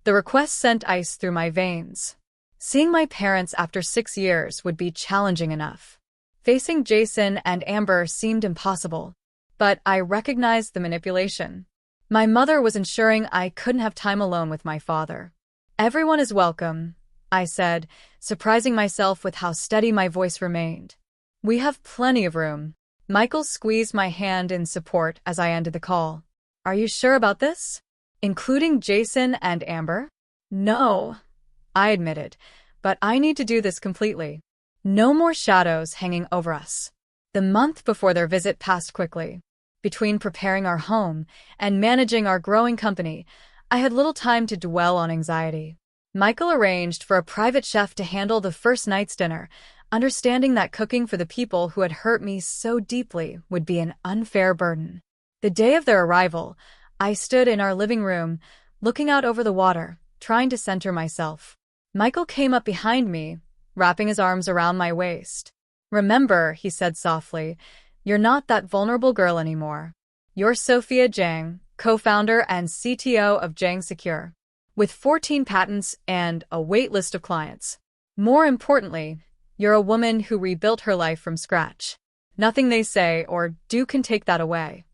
The request sent ice through my veins. Seeing my parents after 6 years would be challenging enough. Facing Jason and Amber seemed impossible, but I recognized the manipulation. My mother was ensuring I couldn't have time alone with my father. Everyone is welcome, I said, surprising myself with how steady my voice remained. We have plenty of room. Michael squeezed my hand in support as I ended the call. Are you sure about this? Including Jason and Amber? No, I admitted, but I need to do this completely. No more shadows hanging over us. The month before their visit passed quickly. Between preparing our home and managing our growing company, I had little time to dwell on anxiety. Michael arranged for a private chef to handle the first night's dinner, understanding that cooking for the people who had hurt me so deeply would be an unfair burden. The day of their arrival, I stood in our living room, looking out over the water, trying to center myself. Michael came up behind me, wrapping his arms around my waist. Remember, he said softly, you're not that vulnerable girl anymore. You're Sophia Zhang, co-founder and CTO of Zhang Secure, with 14 patents and a wait list of clients. More importantly, you're a woman who rebuilt her life from scratch. Nothing they say or do can take that away.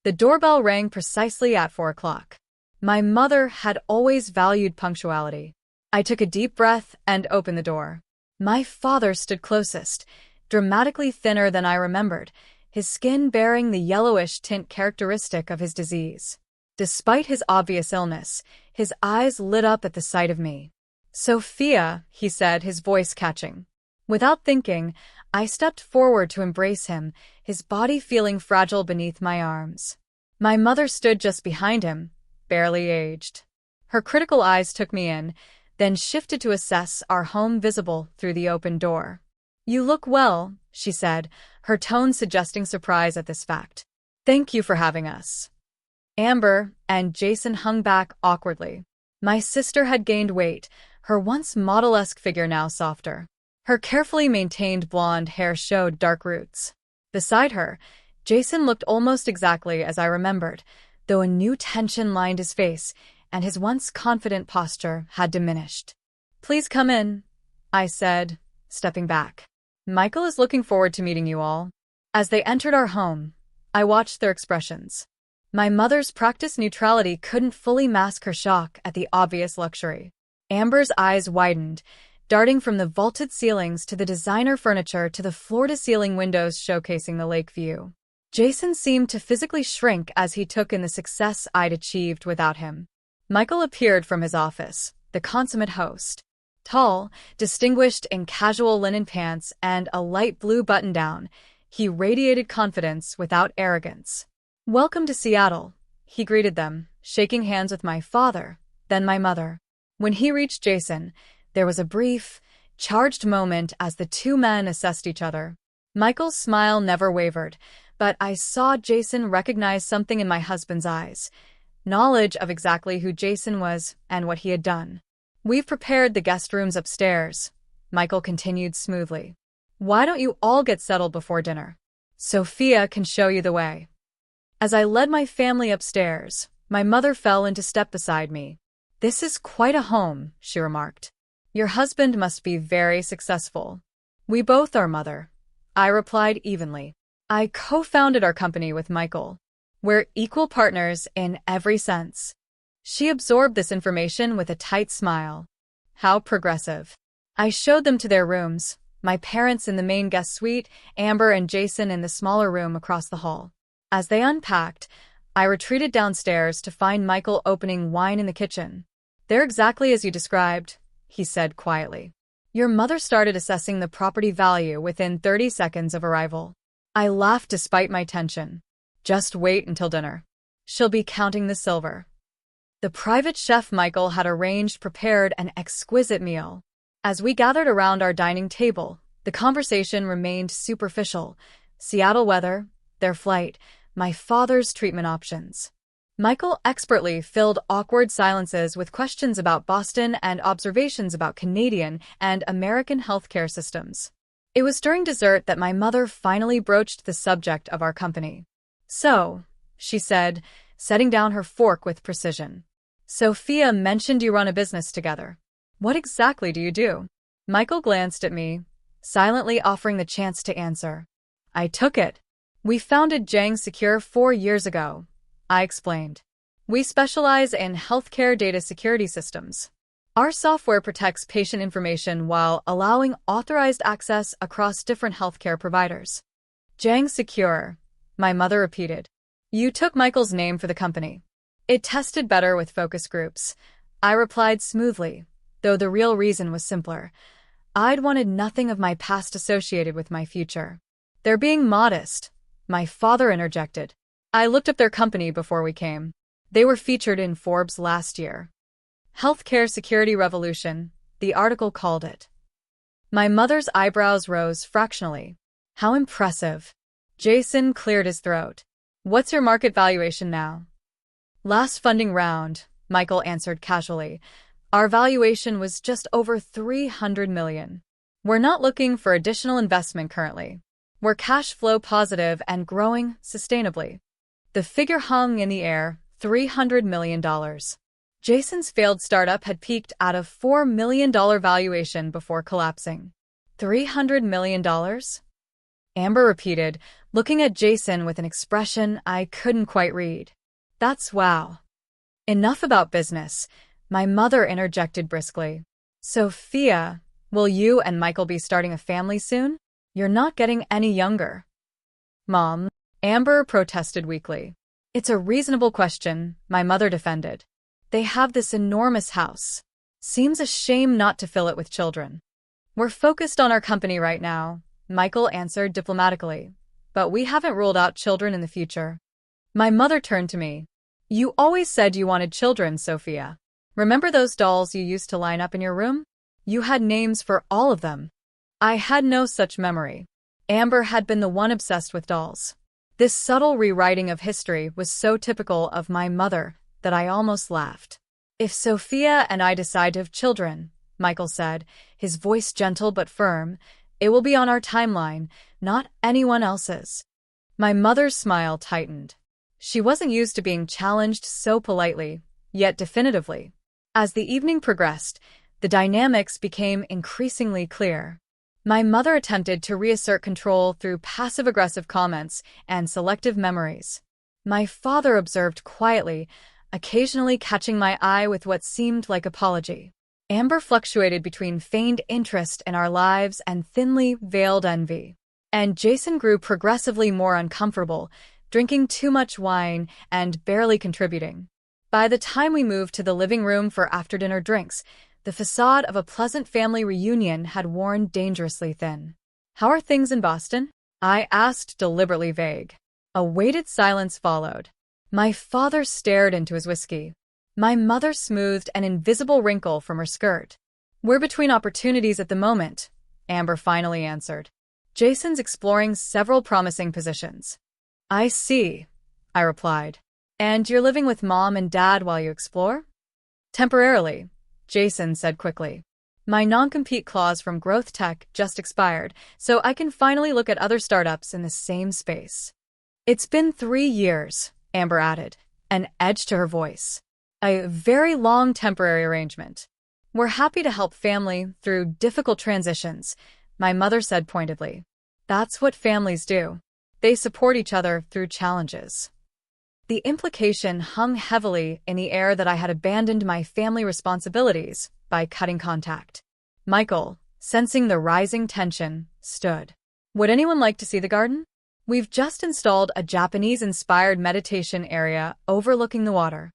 The doorbell rang precisely at 4 o'clock. My mother had always valued punctuality. I took a deep breath and opened the door. My father stood closest, dramatically thinner than I remembered, his skin bearing the yellowish tint characteristic of his disease. Despite his obvious illness, his eyes lit up at the sight of me. Sophia, he said, his voice catching. Without thinking, I stepped forward to embrace him, his body feeling fragile beneath my arms. My mother stood just behind him, barely aged. Her critical eyes took me in, then shifted to assess our home visible through the open door. You look well, she said, her tone suggesting surprise at this fact. Thank you for having us. Amber and Jason hung back awkwardly. My sister had gained weight, her once model-esque figure now softer. Her carefully maintained blonde hair showed dark roots. Beside her, Jason looked almost exactly as I remembered, though a new tension lined his face, and his once confident posture had diminished. Please come in, I said, stepping back. Michael is looking forward to meeting you all. As they entered our home, I watched their expressions. My mother's practiced neutrality couldn't fully mask her shock at the obvious luxury. Amber's eyes widened, darting from the vaulted ceilings to the designer furniture to the floor-to-ceiling windows showcasing the lake view. Jason seemed to physically shrink as he took in the success I'd achieved without him. Michael appeared from his office, the consummate host. Tall, distinguished in casual linen pants and a light blue button-down, he radiated confidence without arrogance. "Welcome to Seattle," he greeted them, shaking hands with my father, then my mother. When he reached Jason, there was a brief, charged moment as the two men assessed each other. Michael's smile never wavered, but I saw Jason recognize something in my husband's eyes. Knowledge of exactly who Jason was and what he had done. "We've prepared the guest rooms upstairs," Michael continued smoothly. "Why don't you all get settled before dinner? Sophia can show you the way." As I led my family upstairs, my mother fell into step beside me. "This is quite a home," she remarked. "Your husband must be very successful." "We both are, Mother," I replied evenly. "I co-founded our company with Michael. We're equal partners in every sense." She absorbed this information with a tight smile. How progressive. I showed them to their rooms, my parents in the main guest suite, Amber and Jason in the smaller room across the hall. As they unpacked, I retreated downstairs to find Michael opening wine in the kitchen. "They're exactly as you described," he said quietly. "Your mother started assessing the property value within 30 seconds of arrival." I laughed despite my tension. "Just wait until dinner. She'll be counting the silver." The private chef Michael had arranged prepared an exquisite meal. As we gathered around our dining table, the conversation remained superficial. Seattle weather, their flight, my father's treatment options. Michael expertly filled awkward silences with questions about Boston and observations about Canadian and American healthcare systems. It was during dessert that my mother finally broached the subject of our company. "So," she said, setting down her fork with precision. "Sophia mentioned you run a business together. What exactly do you do?" Michael glanced at me, silently offering the chance to answer. I took it. "We founded Jang Secure 4 years ago," I explained. "We specialize in healthcare data security systems. Our software protects patient information while allowing authorized access across different healthcare providers." "Jang Secure," my mother repeated. "You took Michael's name for the company." "It tested better with focus groups," I replied smoothly, though the real reason was simpler. I'd wanted nothing of my past associated with my future. "They're being modest," my father interjected. "I looked up their company before we came. They were featured in Forbes last year. Healthcare Security Revolution, the article called it." My mother's eyebrows rose fractionally. "How impressive." Jason cleared his throat. "What's your market valuation now?" "Last funding round," Michael answered casually. "Our valuation was just over $300 million. We're not looking for additional investment currently. We're cash flow positive and growing sustainably." The figure hung in the air, $300 million. Jason's failed startup had peaked at a $4 million valuation before collapsing. $300 million? Amber repeated, looking at Jason with an expression I couldn't quite read. "That's wow." "Enough about business," my mother interjected briskly. "Sophia, will you and Michael be starting a family soon? You're not getting any younger." "Mom," Amber protested weakly. "It's a reasonable question," my mother defended. "They have this enormous house. Seems a shame not to fill it with children." "We're focused on our company right now," Michael answered diplomatically, "but we haven't ruled out children in the future." My mother turned to me. "You always said you wanted children, Sophia. Remember those dolls you used to line up in your room? You had names for all of them." I had no such memory. Amber had been the one obsessed with dolls. This subtle rewriting of history was so typical of my mother that I almost laughed. "If Sophia and I decide to have children," Michael said, his voice gentle but firm, "it will be on our timeline, not anyone else's." My mother's smile tightened. She wasn't used to being challenged so politely, yet definitively. As the evening progressed, the dynamics became increasingly clear. My mother attempted to reassert control through passive-aggressive comments and selective memories. My father observed quietly, occasionally catching my eye with what seemed like apology. Amber fluctuated between feigned interest in our lives and thinly veiled envy. And Jason grew progressively more uncomfortable, drinking too much wine and barely contributing. By the time we moved to the living room for after-dinner drinks, the facade of a pleasant family reunion had worn dangerously thin. "How are things in Boston?" I asked, deliberately vague. A weighted silence followed. My father stared into his whiskey. My mother smoothed an invisible wrinkle from her skirt. "We're between opportunities at the moment," Amber finally answered. "Jason's exploring several promising positions." "I see," I replied. "And you're living with Mom and Dad while you explore?" "Temporarily," Jason said quickly. "My non-compete clause from Growth Tech just expired, so I can finally look at other startups in the same space." "It's been 3 years," Amber added, an edge to her voice. "A very long temporary arrangement. We're happy to help family through difficult transitions," my mother said pointedly. "That's what families do. They support each other through challenges." The implication hung heavily in the air that I had abandoned my family responsibilities by cutting contact. Michael, sensing the rising tension, stood. "Would anyone like to see the garden? We've just installed a Japanese-inspired meditation area overlooking the water."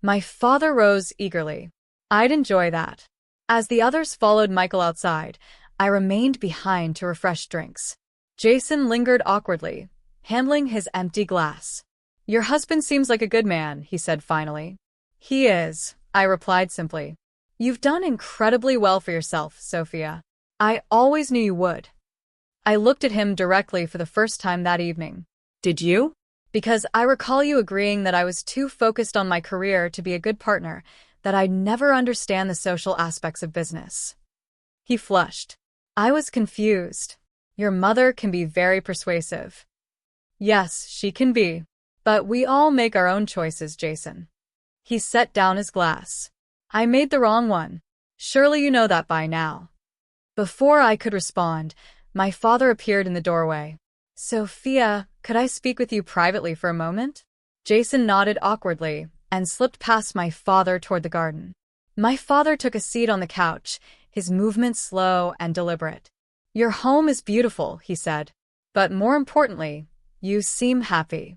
My father rose eagerly. "I'd enjoy that." As the others followed Michael outside, I remained behind to refresh drinks. Jason lingered awkwardly, handling his empty glass. "Your husband seems like a good man," he said finally. "He is," I replied simply. "You've done incredibly well for yourself, Sophia. I always knew you would." I looked at him directly for the first time that evening. "Did you?" "Because I recall you agreeing that I was too focused on my career to be a good partner, that I'd never understand the social aspects of business." He flushed. I was confused. "Your mother can be very persuasive." "Yes, she can be. But we all make our own choices, Jason." He set down his glass. "I made the wrong one. Surely you know that by now." Before I could respond, my father appeared in the doorway. "Sophia, could I speak with you privately for a moment?" Jason nodded awkwardly and slipped past my father toward the garden. My father took a seat on the couch, his movements slow and deliberate. "Your home is beautiful," he said. "But more importantly, you seem happy."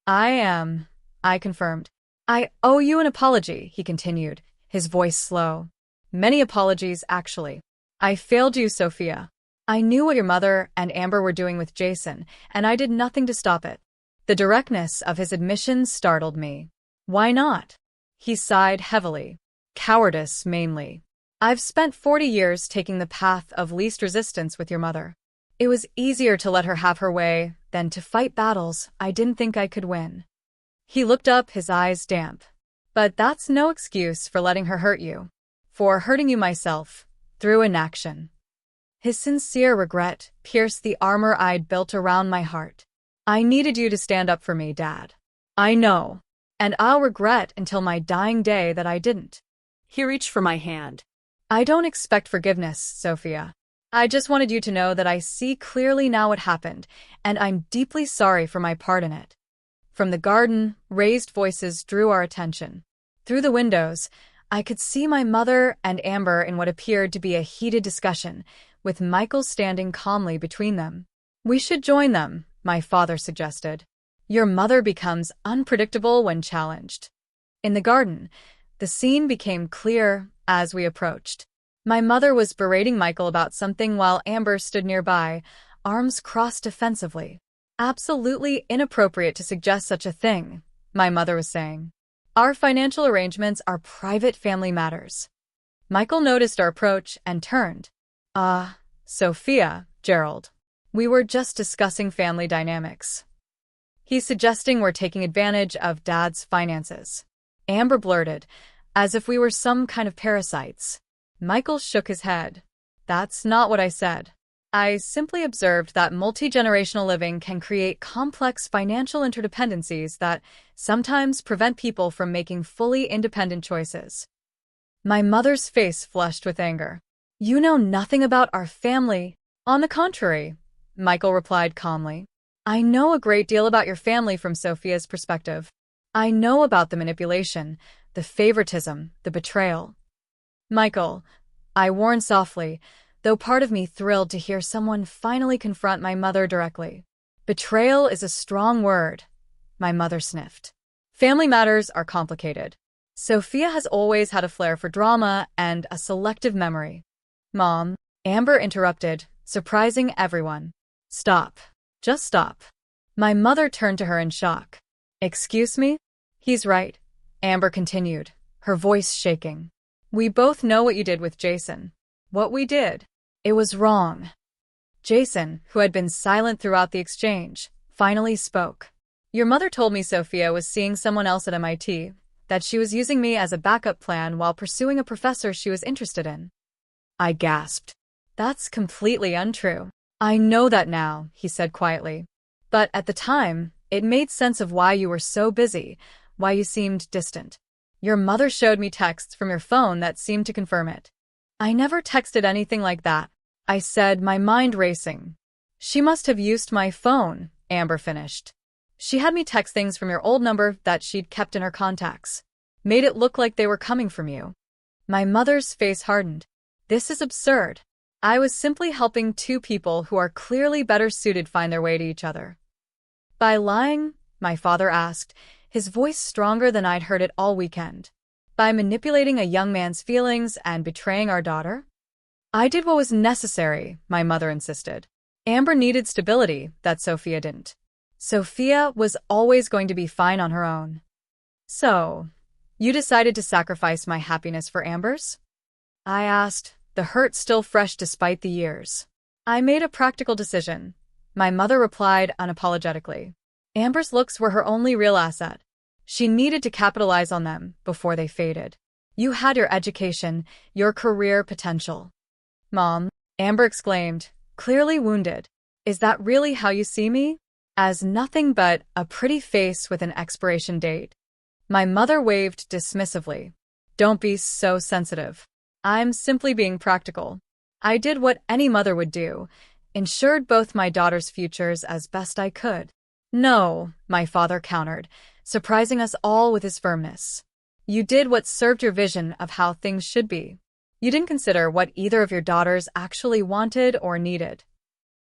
"I am," I confirmed. "I owe you an apology," he continued, his voice slow. "Many apologies, actually. I failed you, Sophia. I knew what your mother and Amber were doing with Jason, and I did nothing to stop it." The directness of his admission startled me. "Why not?" He sighed heavily. "Cowardice, mainly. I've spent 40 years taking the path of least resistance with your mother. It was easier to let her have her way than to fight battles I didn't think I could win." He looked up, his eyes damp. "But that's no excuse for letting her hurt you. For hurting you myself, through inaction." His sincere regret pierced the armor I'd built around my heart. "I needed you to stand up for me, Dad. I know. And I'll regret until my dying day that I didn't." He reached for my hand. "I don't expect forgiveness, Sophia. I just wanted you to know that I see clearly now what happened, and I'm deeply sorry for my part in it." From the garden, raised voices drew our attention. Through the windows, I could see my mother and Amber in what appeared to be a heated discussion, with Michael standing calmly between them. "We should join them," my father suggested. "Your mother becomes unpredictable when challenged." In the garden, the scene became clear as we approached. My mother was berating Michael about something while Amber stood nearby, arms crossed defensively. "Absolutely inappropriate to suggest such a thing," my mother was saying. "Our financial arrangements are private family matters." Michael noticed our approach and turned. Sophia, Gerald. We were just discussing family dynamics. He's suggesting we're taking advantage of Dad's finances." Amber blurted, as if we were some kind of parasites. Michael shook his head. "That's not what I said. I simply observed that multi-generational living can create complex financial interdependencies that sometimes prevent people from making fully independent choices." My mother's face flushed with anger. "You know nothing about our family." On the contrary, Michael replied calmly. I know a great deal about your family from Sophia's perspective. I know about the manipulation, the favoritism, the betrayal. Michael, I warned softly, though part of me thrilled to hear someone finally confront my mother directly. Betrayal is a strong word, my mother sniffed. Family matters are complicated. Sophia has always had a flair for drama and a selective memory. Mom, Amber interrupted, surprising everyone. Stop. Just stop. My mother turned to her in shock. Excuse me? He's right, Amber continued, her voice shaking. We both know what you did with Jason. What we did. It was wrong. Jason, who had been silent throughout the exchange, finally spoke. Your mother told me Sophia was seeing someone else at MIT, that she was using me as a backup plan while pursuing a professor she was interested in. I gasped. That's completely untrue. I know that now, he said quietly. But at the time, it made sense of why you were so busy, why you seemed distant. Your mother showed me texts from your phone that seemed to confirm it. I never texted anything like that, I said, my mind racing. She must have used my phone, Amber finished. She had me text things from your old number that she'd kept in her contacts. Made it look like they were coming from you. My mother's face hardened. This is absurd. I was simply helping two people who are clearly better suited find their way to each other. By lying? My father asked, his voice stronger than I'd heard it all weekend. By manipulating a young man's feelings and betraying our daughter? I did what was necessary, my mother insisted. Amber needed stability that Sophia didn't. Sophia was always going to be fine on her own. So, you decided to sacrifice my happiness for Amber's? I asked, the hurt still fresh despite the years. I made a practical decision, my mother replied unapologetically. Amber's looks were her only real asset. She needed to capitalize on them before they faded. You had your education, your career potential. Mom, Amber exclaimed, clearly wounded. Is that really how you see me? As nothing but a pretty face with an expiration date? My mother waved dismissively. Don't be so sensitive. I'm simply being practical. I did what any mother would do, ensured both my daughter's futures as best I could. No, my father countered, surprising us all with his firmness. You did what served your vision of how things should be. You didn't consider what either of your daughters actually wanted or needed.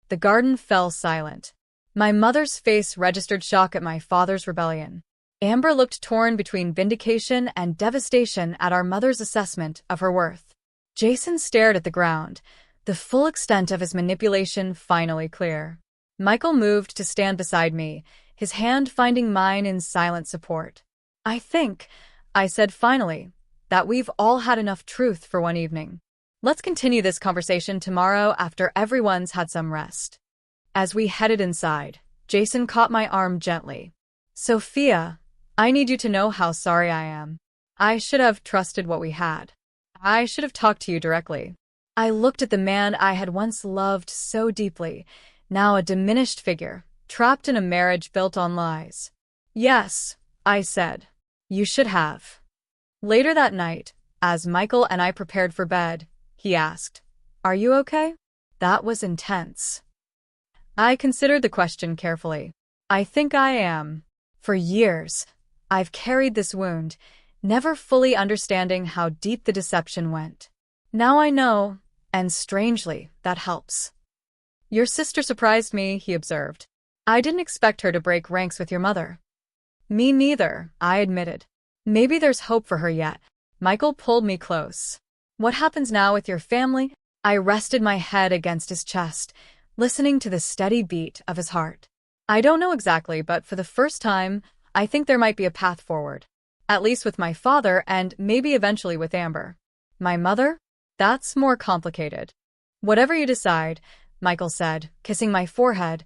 The garden fell silent. My mother's face registered shock at my father's rebellion. Amber looked torn between vindication and devastation at our mother's assessment of her worth. Jason stared at the ground, the full extent of his manipulation finally clear. Michael moved to stand beside me, his hand finding mine in silent support. I think, I said finally, that we've all had enough truth for one evening. Let's continue this conversation tomorrow after everyone's had some rest. As we headed inside, Jason caught my arm gently. Sophia, I need you to know how sorry I am. I should have trusted what we had. I should have talked to you directly. I looked at the man I had once loved so deeply, now a diminished figure, trapped in a marriage built on lies. Yes, I said. You should have. Later that night, as Michael and I prepared for bed, he asked, Are you okay? That was intense. I considered the question carefully. I think I am. For years, I've carried this wound, never fully understanding how deep the deception went. Now I know, and strangely, that helps. Your sister surprised me, he observed. I didn't expect her to break ranks with your mother. Me neither, I admitted. Maybe there's hope for her yet. Michael pulled me close. What happens now with your family? I rested my head against his chest, listening to the steady beat of his heart. I don't know exactly, but for the first time, I think there might be a path forward. At least with my father and maybe eventually with Amber. My mother? That's more complicated. Whatever you decide, Michael said, kissing my forehead,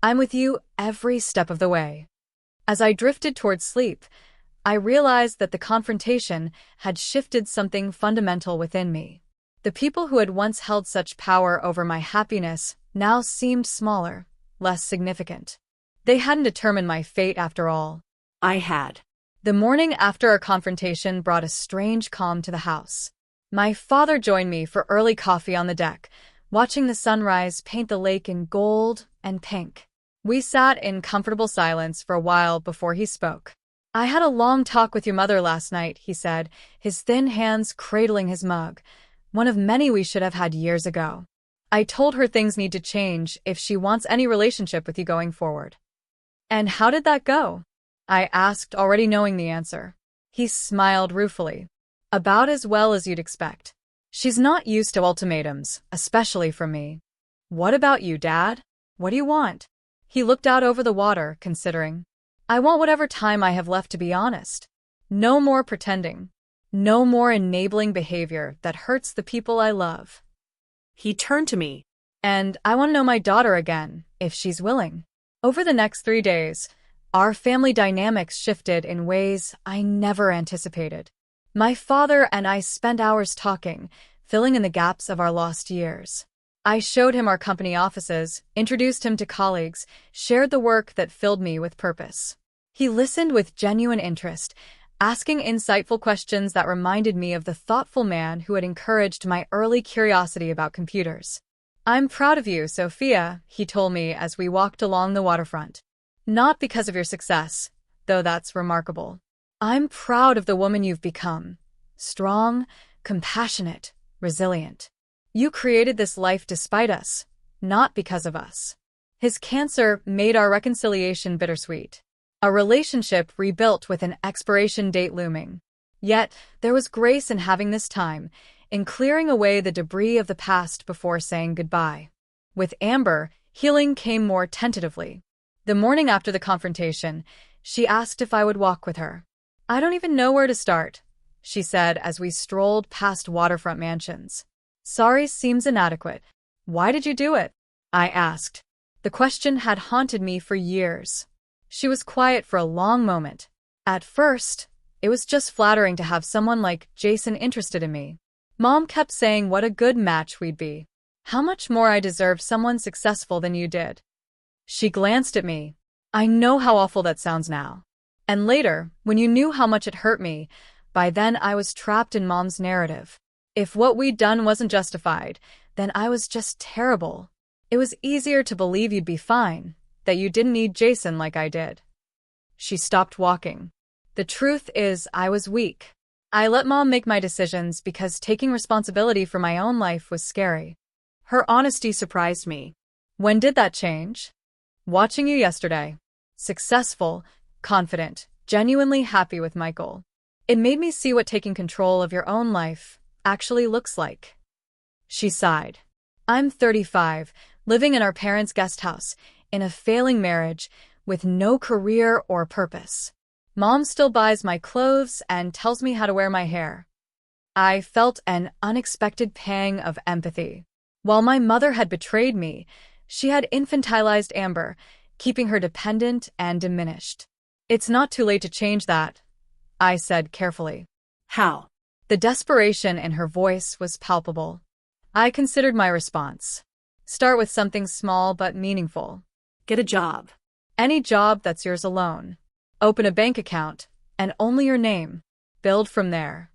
I'm with you every step of the way. As I drifted towards sleep, I realized that the confrontation had shifted something fundamental within me. The people who had once held such power over my happiness now seemed smaller, less significant. They hadn't determined my fate after all. I had. The morning after our confrontation brought a strange calm to the house. My father joined me for early coffee on the deck, watching the sunrise paint the lake in gold and pink. We sat in comfortable silence for a while before he spoke. "I had a long talk with your mother last night," he said, his thin hands cradling his mug, one of many we should have had years ago. "I told her things need to change if she wants any relationship with you going forward." "And how did that go?" I asked, already knowing the answer. He smiled ruefully. "About as well as you'd expect. She's not used to ultimatums, especially from me." "What about you, Dad? What do you want?" He looked out over the water, considering. "I want whatever time I have left to be honest. No more pretending. No more enabling behavior that hurts the people I love." He turned to me. "And I want to know my daughter again, if she's willing." Over the next 3 days, our family dynamics shifted in ways I never anticipated. My father and I spent hours talking, filling in the gaps of our lost years. I showed him our company offices, introduced him to colleagues, shared the work that filled me with purpose. He listened with genuine interest, asking insightful questions that reminded me of the thoughtful man who had encouraged my early curiosity about computers. "I'm proud of you, Sophia," he told me as we walked along the waterfront. "Not because of your success, though that's remarkable. I'm proud of the woman you've become. Strong, compassionate, resilient. You created this life despite us, not because of us." His cancer made our reconciliation bittersweet. A relationship rebuilt with an expiration date looming. Yet, there was grace in having this time, in clearing away the debris of the past before saying goodbye. With Amber, healing came more tentatively. The morning after the confrontation, she asked if I would walk with her. "I don't even know where to start," she said as we strolled past waterfront mansions. "Sorry seems inadequate. Why did you do it?" I asked. The question had haunted me for years. She was quiet for a long moment. "At first, it was just flattering to have someone like Jason interested in me. Mom kept saying what a good match we'd be. How much more I deserved someone successful than you did." She glanced at me. "I know how awful that sounds now. And later, when you knew how much it hurt me, by then I was trapped in Mom's narrative. If what we'd done wasn't justified, then I was just terrible. It was easier to believe you'd be fine, that you didn't need Jason like I did." She stopped walking. "The truth is, I was weak. I let Mom make my decisions because taking responsibility for my own life was scary." Her honesty surprised me. "When did that change?" "Watching you yesterday. Successful, confident, genuinely happy with Michael. It made me see what taking control of your own life actually looks like." She sighed. "I'm 35, living in our parents' guest house, in a failing marriage, with no career or purpose. Mom still buys my clothes and tells me how to wear my hair." I felt an unexpected pang of empathy. While my mother had betrayed me, she had infantilized Amber, keeping her dependent and diminished. "It's not too late to change that," I said carefully. "How?" The desperation in her voice was palpable. I considered my response. "Start with something small but meaningful. "Get a job." Any job that's yours alone. Open a bank account, and only your name. Build from there."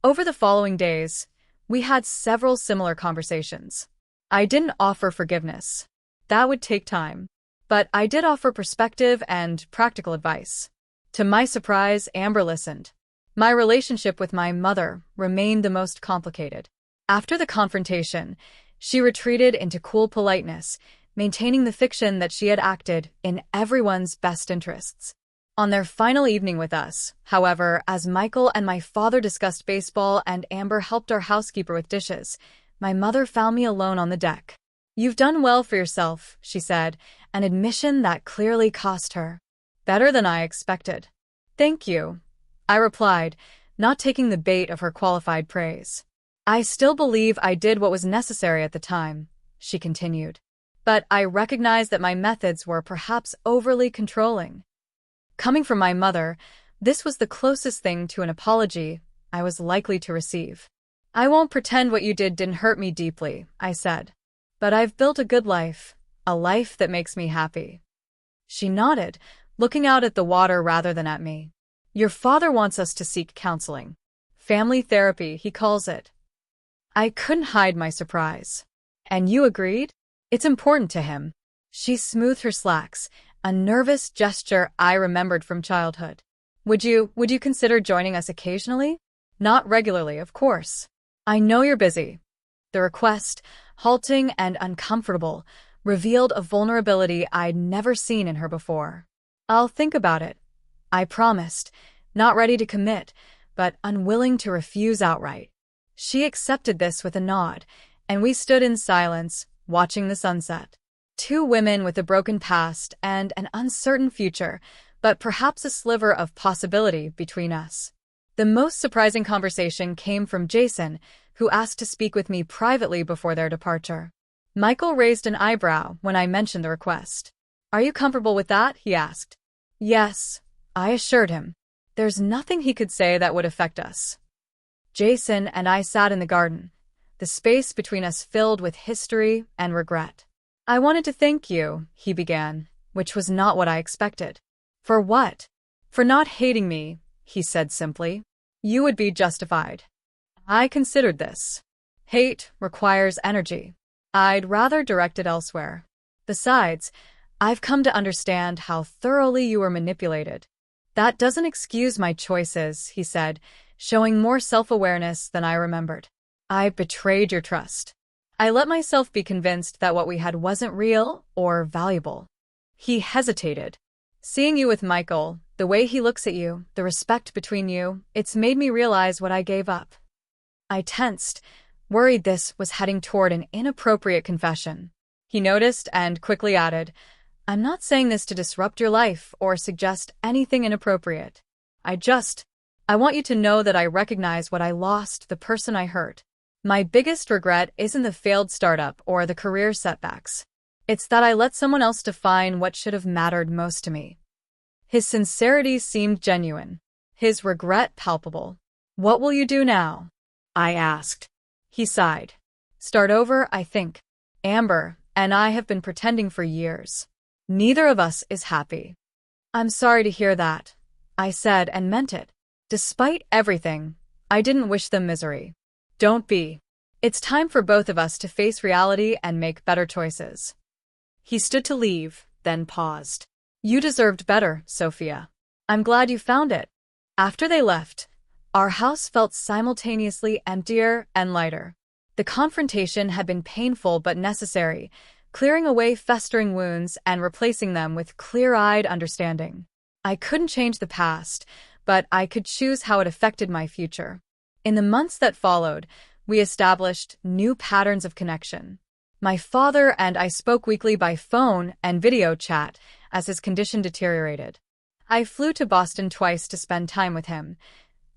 Over the following days, we had several similar conversations. I didn't offer forgiveness. That would take time. But I did offer perspective and practical advice. To my surprise, Amber listened. My relationship with my mother remained the most complicated. After the confrontation, she retreated into cool politeness, maintaining the fiction that she had acted in everyone's best interests. On their final evening with us, however, as Michael and my father discussed baseball and Amber helped our housekeeper with dishes, my mother found me alone on the deck. "You've done well for yourself," she said, an admission that clearly cost her. "Better than I expected." "Thank you," I replied, not taking the bait of her qualified praise. "I still believe I did what was necessary at the time," she continued. "But I recognize that my methods were perhaps overly controlling." Coming from my mother, this was the closest thing to an apology I was likely to receive. "I won't pretend what you did didn't hurt me deeply," I said. "But I've built a good life, a life that makes me happy." She nodded, looking out at the water rather than at me. "Your father wants us to seek counseling. Family therapy, he calls it." I couldn't hide my surprise. And you agreed? It's important to him. She smoothed her slacks, a nervous gesture I remembered from childhood. Would you consider joining us occasionally? Not regularly, of course. I know you're busy. The request, halting and uncomfortable, revealed a vulnerability I'd never seen in her before. I'll think about it, I promised, not ready to commit, but unwilling to refuse outright. She accepted this with a nod, and we stood in silence, watching the sunset. Two women with a broken past and an uncertain future, but perhaps a sliver of possibility between us. The most surprising conversation came from Jason, who asked to speak with me privately before their departure. Michael raised an eyebrow when I mentioned the request. Are you comfortable with that? He asked. Yes, I assured him. There's nothing he could say that would affect us. Jason and I sat in the garden, the space between us filled with history and regret. I wanted to thank you, he began, which was not what I expected. For what? For not hating me, he said simply. You would be justified. I considered this. Hate requires energy. I'd rather direct it elsewhere. Besides, I've come to understand how thoroughly you were manipulated. That doesn't excuse my choices, he said, showing more self-awareness than I remembered. I betrayed your trust. I let myself be convinced that what we had wasn't real or valuable. He hesitated. Seeing you with Michael, the way he looks at you, the respect between you, it's made me realize what I gave up. I tensed, worried this was heading toward an inappropriate confession. He noticed and quickly added, I'm not saying this to disrupt your life or suggest anything inappropriate. I want you to know that I recognize what I lost, the person I hurt. My biggest regret isn't the failed startup or the career setbacks. It's that I let someone else define what should have mattered most to me. His sincerity seemed genuine, his regret palpable. What will you do now? I asked. He sighed. Start over, I think. Amber and I have been pretending for years. Neither of us is happy. I'm sorry to hear that, I said and meant it. Despite everything, I didn't wish them misery. Don't be. It's time for both of us to face reality and make better choices. He stood to leave, then paused. You deserved better, Sophia. I'm glad you found it. After they left, our house felt simultaneously emptier and lighter. The confrontation had been painful but necessary, clearing away festering wounds and replacing them with clear-eyed understanding. I couldn't change the past, but I could choose how it affected my future. In the months that followed, we established new patterns of connection. My father and I spoke weekly by phone and video chat as his condition deteriorated. I flew to Boston twice to spend time with him,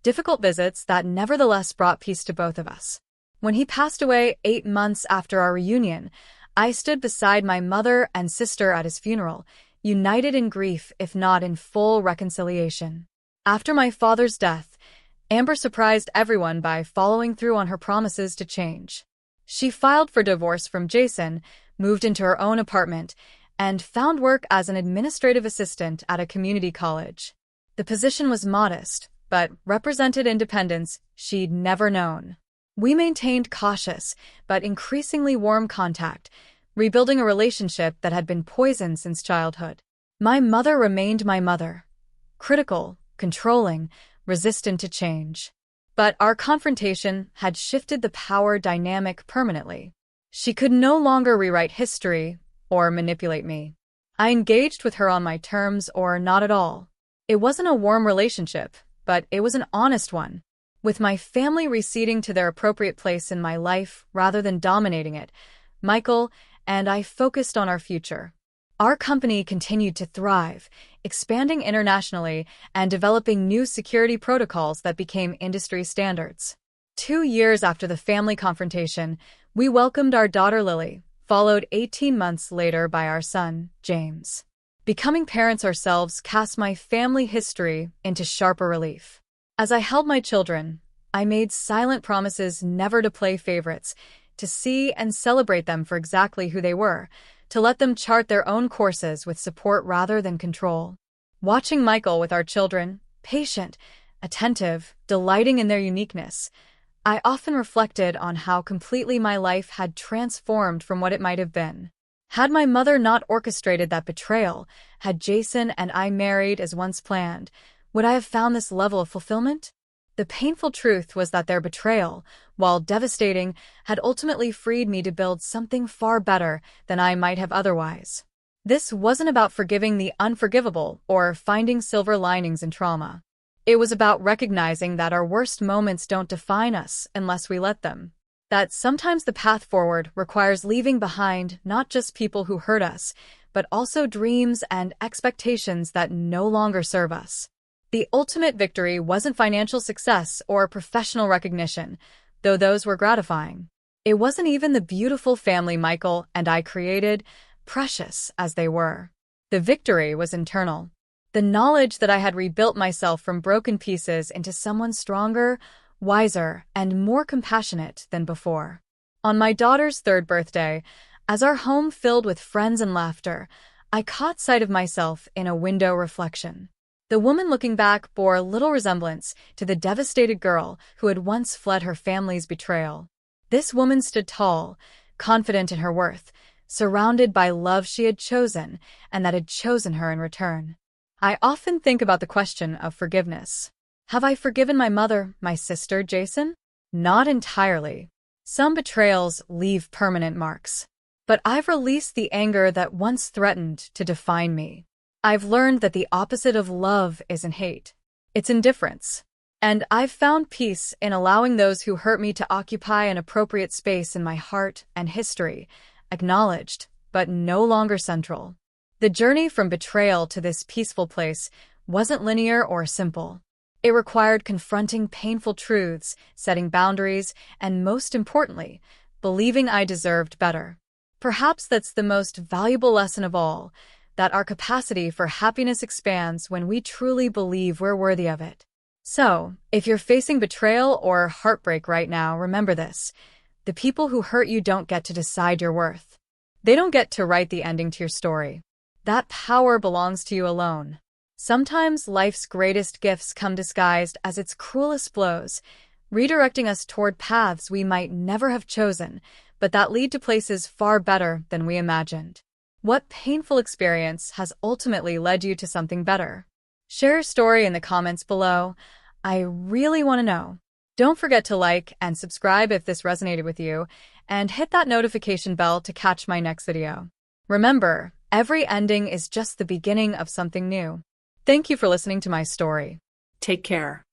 difficult visits that nevertheless brought peace to both of us. When he passed away 8 months after our reunion, I stood beside my mother and sister at his funeral, united in grief if not in full reconciliation. After my father's death, Amber surprised everyone by following through on her promises to change. She filed for divorce from Jason, moved into her own apartment, and found work as an administrative assistant at a community college. The position was modest, but represented independence she'd never known. We maintained cautious, but increasingly warm contact, rebuilding a relationship that had been poisoned since childhood. My mother remained my mother, critical, controlling, resistant to change. But our confrontation had shifted the power dynamic permanently. She could no longer rewrite history or manipulate me. I engaged with her on my terms or not at all. It wasn't a warm relationship, but it was an honest one. With my family receding to their appropriate place in my life rather than dominating it, Michael and I focused on our future. Our company continued to thrive, expanding internationally and developing new security protocols that became industry standards. 2 years after the family confrontation, we welcomed our daughter Lily, followed 18 months later by our son, James. Becoming parents ourselves cast my family history into sharper relief. As I held my children, I made silent promises never to play favorites, to see and celebrate them for exactly who they were, to let them chart their own courses with support rather than control. Watching Michael with our children, patient, attentive, delighting in their uniqueness, I often reflected on how completely my life had transformed from what it might have been. Had my mother not orchestrated that betrayal, had Jason and I married as once planned, would I have found this level of fulfillment? The painful truth was that their betrayal, while devastating, had ultimately freed me to build something far better than I might have otherwise. This wasn't about forgiving the unforgivable or finding silver linings in trauma. It was about recognizing that our worst moments don't define us unless we let them. That sometimes the path forward requires leaving behind not just people who hurt us, but also dreams and expectations that no longer serve us. The ultimate victory wasn't financial success or professional recognition, though those were gratifying. It wasn't even the beautiful family Michael and I created, precious as they were. The victory was internal. The knowledge that I had rebuilt myself from broken pieces into someone stronger, wiser, and more compassionate than before. On my daughter's 3rd birthday, as our home filled with friends and laughter, I caught sight of myself in a window reflection. The woman looking back bore little resemblance to the devastated girl who had once fled her family's betrayal. This woman stood tall, confident in her worth, surrounded by love she had chosen and that had chosen her in return. I often think about the question of forgiveness. Have I forgiven my mother, my sister, Jason? Not entirely. Some betrayals leave permanent marks. But I've released the anger that once threatened to define me. I've learned that the opposite of love isn't hate. It's indifference. And I've found peace in allowing those who hurt me to occupy an appropriate space in my heart and history, acknowledged, but no longer central. The journey from betrayal to this peaceful place wasn't linear or simple. It required confronting painful truths, setting boundaries, and most importantly, believing I deserved better. Perhaps that's the most valuable lesson of all, that our capacity for happiness expands when we truly believe we're worthy of it. So, if you're facing betrayal or heartbreak right now, remember this. The people who hurt you don't get to decide your worth. They don't get to write the ending to your story. That power belongs to you alone. Sometimes life's greatest gifts come disguised as its cruelest blows, redirecting us toward paths we might never have chosen, but that lead to places far better than we imagined. What painful experience has ultimately led you to something better? Share your story in the comments below. I really want to know. Don't forget to like and subscribe if this resonated with you, and hit that notification bell to catch my next video. Remember, every ending is just the beginning of something new. Thank you for listening to my story. Take care.